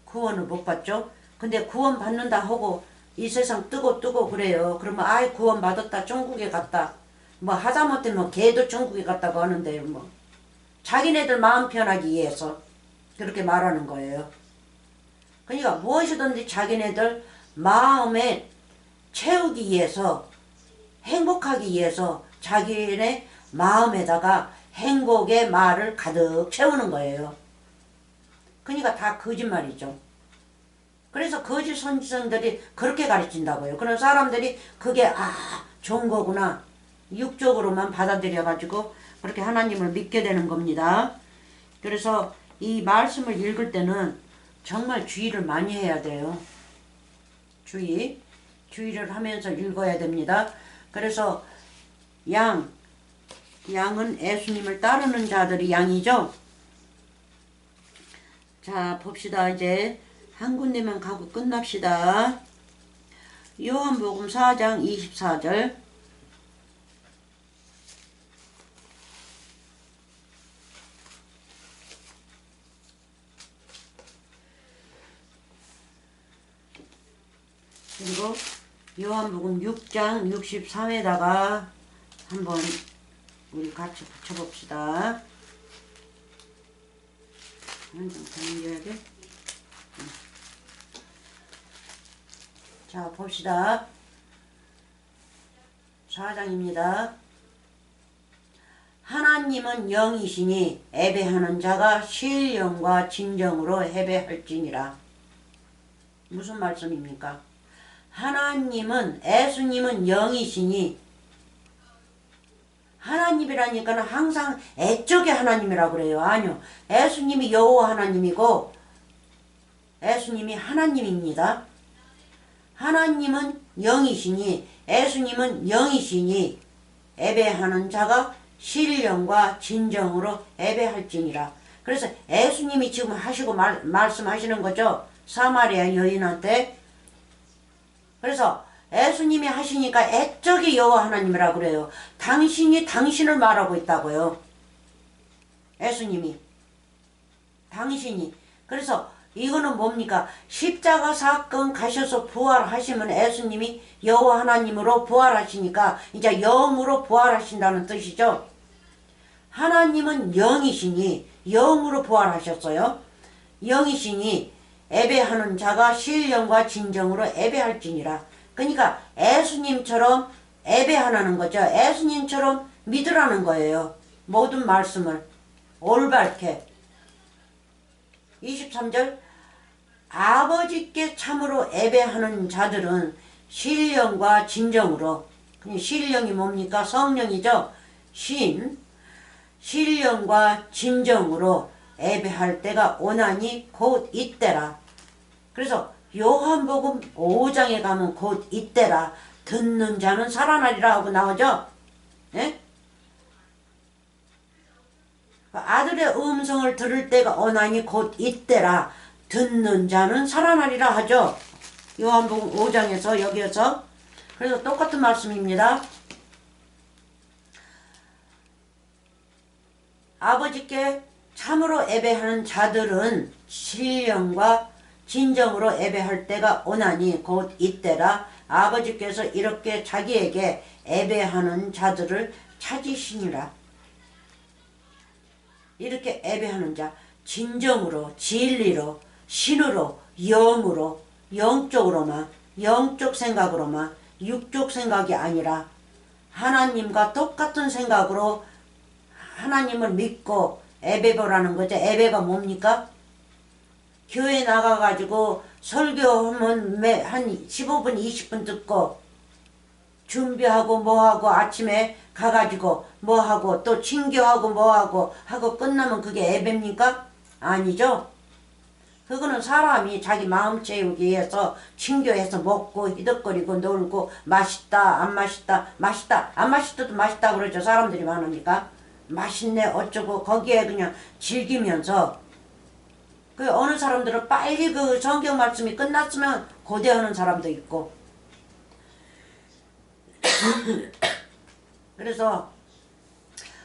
S1: 구원을 못 받죠. 근데 구원 받는다 하고 이 세상 뜨고 그래요. 그러면 아이 구원 받았다 천국에 갔다 뭐 하다못해 뭐 걔도 천국에 갔다고 하는데요. 뭐 자기네들 마음 편하기 위해서 그렇게 말하는 거예요. 그러니까 무엇이든지 자기네들 마음에 채우기 위해서 행복하기 위해서 자기네 마음에다가 행복의 말을 가득 채우는 거예요. 그러니까 다 거짓말이죠. 그래서 거짓 선지자들이 그렇게 가르친다고요. 그런 사람들이 그게 좋은 거구나 육적으로만 받아들여 가지고 그렇게 하나님을 믿게 되는 겁니다. 그래서 이 말씀을 읽을 때는 정말 주의를 많이 해야 돼요. 주의를 하면서 읽어야 됩니다. 그래서 양은 예수님을 따르는 자들이 양이죠. 자 봅시다. 이제 한 군데만 가고 끝납시다. 요한복음 4장 24절. 그리고 요한복음 6장 63에다가 한번 우리 같이 붙여봅시다. 좀 더 넘겨야 돼. 자 봅시다. 4장입니다. 하나님은 영이시니 예배하는 자가 신령과 진정으로 예배할지니라. 무슨 말씀입니까? 하나님은 예수님은 영이시니 하나님이라니까는 항상 애적의 하나님이라고 그래요. 아니요. 예수님이 여호와 하나님이고 예수님이 하나님입니다. 하나님은 영이시니 예수님은 영이시니 예배하는 자가 신령과 진정으로 예배할지니라. 그래서 예수님이 지금 하시고 말씀하시는 거죠. 사마리아 여인한테. 그래서 예수님이 하시니까 애적이 여호와 하나님이라고 그래요. 당신이 당신을 말하고 있다고요. 예수님이. 당신이. 그래서 이거는 뭡니까? 십자가 사건 가셔서 부활하시면 예수님이 여호와 하나님으로 부활하시니까 이제 영으로 부활하신다는 뜻이죠. 하나님은 영이시니 영으로 부활하셨어요. 영이시니 예배하는 자가 신령과 진정으로 예배할지니라. 그러니까 예수님처럼 예배하라는 거죠. 예수님처럼 믿으라는 거예요. 모든 말씀을 올바르게. 23절 아버지께 참으로 예배하는 자들은 신령과 진정으로, 신령이 뭡니까? 성령이죠. 신령과 진정으로 예배할 때가 오나니 곧 이때라. 그래서 요한복음 5장에 가면 곧 이때라. 듣는 자는 살아나리라 하고 나오죠. 예? 아들의 음성을 들을 때가 오나니 곧 이때라. 듣는 자는 살아나리라 하죠. 요한복음 5장에서 여기에서. 그래서 똑같은 말씀입니다. 아버지께 참으로 예배하는 자들은 신령과 진정으로 예배할 때가 오나니 곧 이때라. 아버지께서 이렇게 자기에게 예배하는 자들을 찾으시니라. 이렇게 예배하는 자, 진정으로, 진리로, 신으로, 영으로, 영적으로만, 영적 생각으로만, 육적 생각이 아니라 하나님과 똑같은 생각으로 하나님을 믿고 예배보라는 거죠. 예배가 뭡니까? 교회 나가가지고 설교하면 한 15분 20분 듣고 준비하고 뭐하고 아침에 가가지고 뭐하고 또 친교하고 뭐하고 하고 끝나면 그게 예배입니까? 아니죠. 그거는 사람이 자기 마음 채우기 위해서 친교해서 먹고 히덕거리고 놀고 맛있다 안 맛있다 맛있다 안 맛있어도 맛있다 그러죠. 사람들이 많으니까 맛있네 어쩌고 거기에 그냥 즐기면서 그 어느 사람들은 빨리 그 성경 말씀이 끝났으면 고대하는 사람도 있고 그래서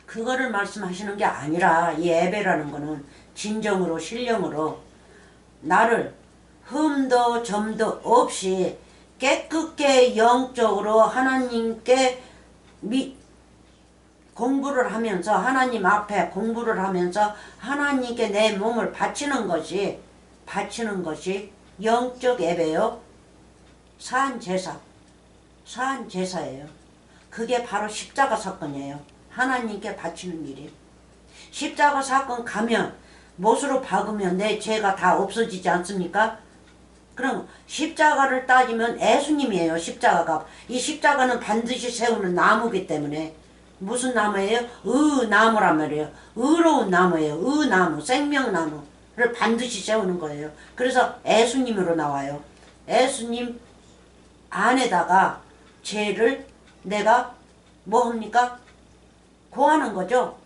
S1: 그거를 말씀하시는 게 아니라 이 예배라는 거는 진정으로 신령으로 나를 흠도 점도 없이 깨끗게 영적으로 하나님께 공부를 하면서 하나님 앞에 공부를 하면서 하나님께 내 몸을 바치는 것이 영적 예배요. 산 제사예요. 그게 바로 십자가 사건이에요. 하나님께 바치는 일이. 십자가 사건 가면 못으로 박으면 내 죄가 다 없어지지 않습니까? 그럼 십자가를 따지면 예수님이에요. 십자가가. 이 십자가는 반드시 세우는 나무기 때문에 무슨 나무예요? 나무란 말이에요. 의로운 나무예요. 나무, 생명나무를 반드시 세우는 거예요. 그래서 예수님으로 나와요. 예수님 안에다가 죄를 내가 뭐 합니까? 고하는 거죠.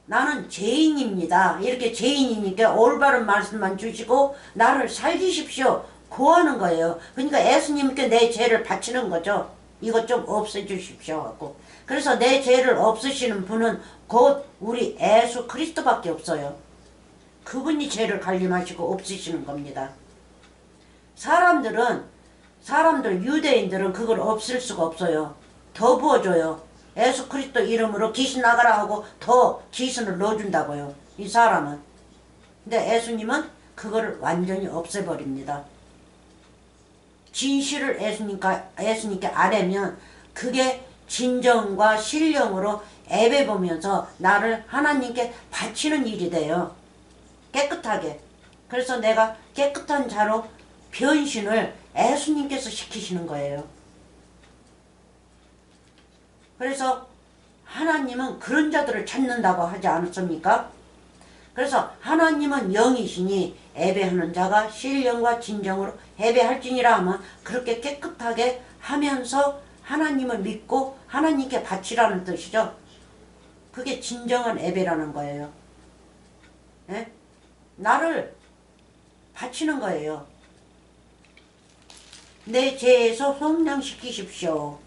S1: 나는 죄인입니다. 이렇게 죄인이니까 올바른 말씀만 주시고 나를 살리십시오. 고하는 거예요. 그러니까 예수님께 내 죄를 바치는 거죠. 이것 좀 없애주십시오 하고. 그래서 내 죄를 없으시는 분은 곧 우리 예수 그리스도밖에 없어요. 그분이 죄를 관리하시고 없으시는 겁니다. 유대인들은 그걸 없앨 수가 없어요. 더 부어줘요. 예수 그리스도 이름으로 귀신 나가라 하고 더 귀신을 넣어준다고요. 이 사람은. 근데 예수님은 그거를 완전히 없애버립니다. 진실을 예수님께 아뢰면 그게 진정과 신령으로 예배 보면서 나를 하나님께 바치는 일이 돼요. 깨끗하게. 그래서 내가 깨끗한 자로 변신을 예수님께서 시키시는 거예요. 그래서 하나님은 그런 자들을 찾는다고 하지 않았습니까? 그래서 하나님은 영이시니 예배하는 자가 신령과 진정으로 예배할지니라 하면 그렇게 깨끗하게 하면서 하나님을 믿고 하나님께 바치라는 뜻이죠. 그게 진정한 예배라는 거예요. 예? 나를 바치는 거예요. 내 죄에서 속량시키십시오.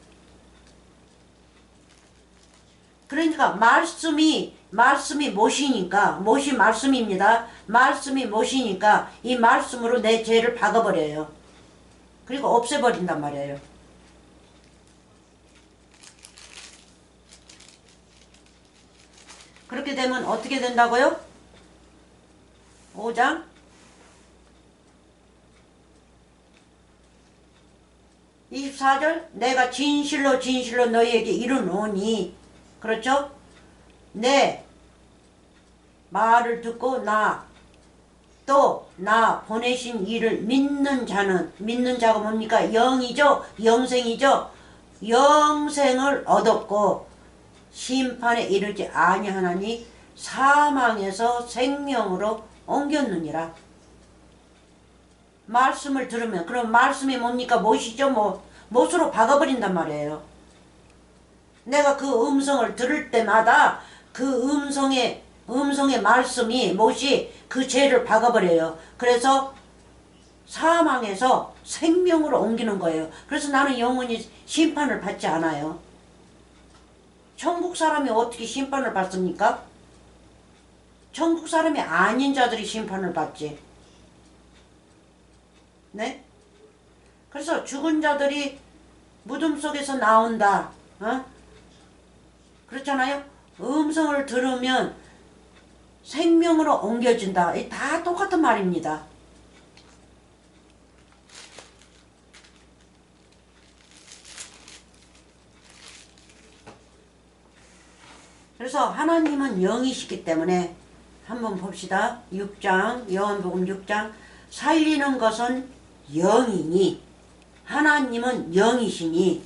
S1: 그러니까 말씀이 못이니까, 못이 말씀입니다. 말씀이 못이니까 이 말씀으로 내 죄를 박아버려요. 그리고 없애버린단 말이에요. 그렇게 되면 어떻게 된다고요? 5장 24절 내가 진실로 너희에게 이르노니 그렇죠? 내 말을 듣고 나 또 나 보내신 이를 믿는 자는, 믿는 자가 뭡니까? 영이죠. 영생이죠. 영생을 얻었고 심판에 이르지 아니하나니 사망에서 생명으로 옮겼느니라. 말씀을 들으면, 그럼 말씀이 뭡니까? 못이죠. 못으로 박아버린단 말이에요. 내가 그 음성을 들을 때마다 그 음성의 말씀이 못이 그 죄를 박아버려요. 그래서 사망에서 생명으로 옮기는 거예요. 그래서 나는 영원히 심판을 받지 않아요. 천국 사람이 어떻게 심판을 받습니까? 천국 사람이 아닌 자들이 심판을 받지. 네? 그래서 죽은 자들이 무덤 속에서 나온다. 그렇잖아요? 음성을 들으면 생명으로 옮겨진다. 다 똑같은 말입니다. 그래서 하나님은 영이시기 때문에 한번 봅시다. 6장 요한복음 6장 살리는 것은 영이니 하나님은 영이시니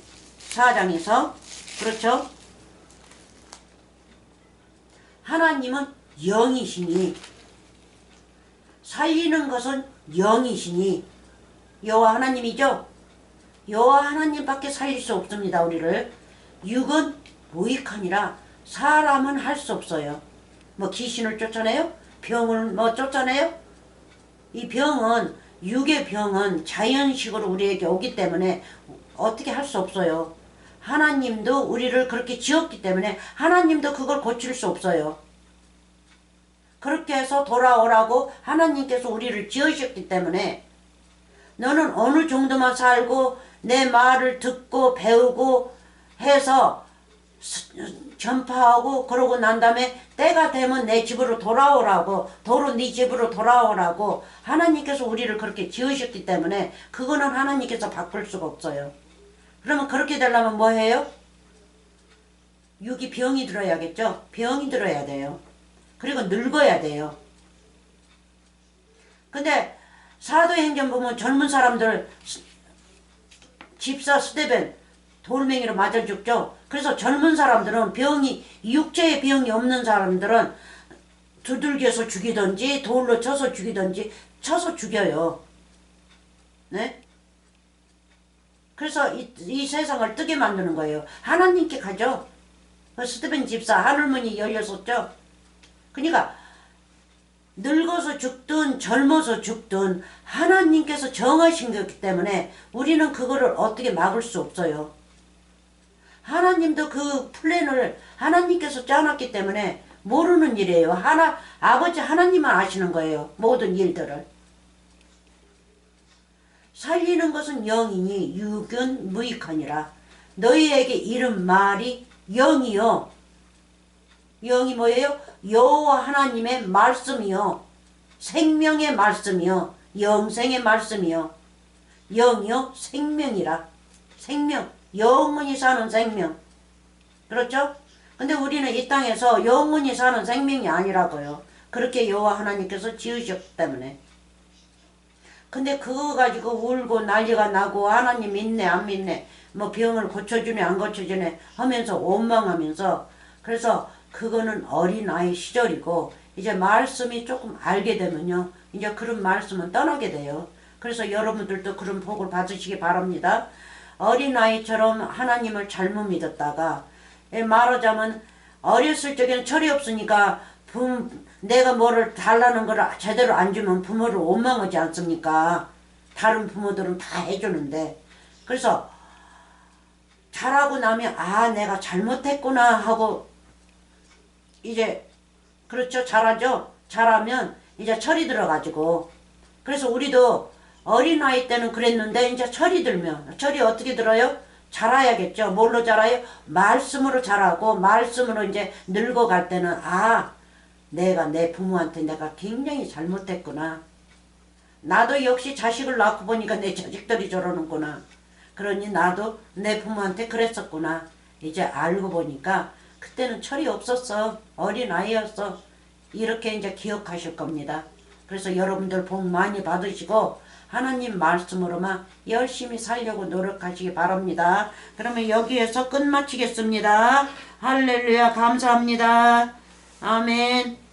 S1: 4장에서 그렇죠? 하나님은 영이시니 살리는 것은 영이시니 여호와 하나님이죠. 여호와 하나님밖에 살릴 수 없습니다. 우리를. 육은 무익하니라. 사람은 할 수 없어요. 귀신을 쫓아내요? 병을 쫓아내요? 이 병은, 육의 병은 자연식으로 우리에게 오기 때문에 어떻게 할 수 없어요. 하나님도 우리를 그렇게 지었기 때문에 하나님도 그걸 고칠 수 없어요. 그렇게 해서 돌아오라고 하나님께서 우리를 지으셨기 때문에 너는 어느 정도만 살고 내 말을 듣고 배우고 해서 전파하고 그러고 난 다음에 때가 되면 내 집으로 돌아오라고, 도로 네 집으로 돌아오라고 하나님께서 우리를 그렇게 지으셨기 때문에 그거는 하나님께서 바꿀 수가 없어요. 그러면 그렇게 되려면 뭐 해요? 육이 병이 들어야겠죠? 병이 들어야 돼요. 그리고 늙어야 돼요. 근데 사도행전 보면 젊은 사람들 집사 스데벤 돌멩이로 맞아 죽죠. 그래서 젊은 사람들은 육체의 병이 없는 사람들은 두들겨서 죽이든지 돌로 쳐서 죽이든지 쳐서 죽여요. 네? 그래서 이 세상을 뜨게 만드는 거예요. 하나님께 가죠. 스데벤 집사 하늘문이 열렸었죠. 그러니까 늙어서 죽든 젊어서 죽든 하나님께서 정하신 거기 때문에 우리는 그거를 어떻게 막을 수 없어요. 하나님도 그 플랜을 하나님께서 짜놨기 때문에 모르는 일이에요. 아버지 하나님만 아시는 거예요. 모든 일들을. 살리는 것은 영이니 육은 무익하니라. 너희에게 이른 말이 영이요. 영이 뭐예요? 여호와 하나님의 말씀이요. 생명의 말씀이요. 영생의 말씀이요. 영이요. 생명이라. 생명. 영원히 사는 생명. 그렇죠? 근데 우리는 이 땅에서 영원히 사는 생명이 아니라고요. 그렇게 여호와 하나님께서 지으셨기 때문에. 근데 그거 가지고 울고 난리가 나고 하나님 믿네 안 믿네 병을 고쳐주네 안 고쳐주네 하면서 원망하면서 그래서 그거는 어린아이 시절이고 이제 말씀이 조금 알게 되면요. 이제 그런 말씀은 떠나게 돼요. 그래서 여러분들도 그런 복을 받으시기 바랍니다. 어린아이처럼 하나님을 잘못 믿었다가 말하자면 어렸을 적에는 철이 없으니까 내가 뭐를 달라는 걸 제대로 안 주면 부모를 원망하지 않습니까? 다른 부모들은 다 해주는데 그래서 잘하고 나면 내가 잘못했구나 하고 이제 그렇죠. 잘하죠. 잘하면 이제 철이 들어가지고 그래서 우리도 어린아이 때는 그랬는데 이제 철이 들면 철이 어떻게 들어요? 자라야겠죠. 뭘로 자라요? 말씀으로 자라고 말씀으로 이제 늙어갈 때는 내가 내 부모한테 내가 굉장히 잘못했구나. 나도 역시 자식을 낳고 보니까 내 자식들이 저러는구나. 그러니 나도 내 부모한테 그랬었구나. 이제 알고 보니까 그때는 철이 없었어. 어린아이였어. 이렇게 이제 기억하실 겁니다. 그래서 여러분들 복 많이 받으시고 하나님 말씀으로만 열심히 살려고 노력하시기 바랍니다. 그러면 여기에서 끝마치겠습니다. 할렐루야 감사합니다. 아멘.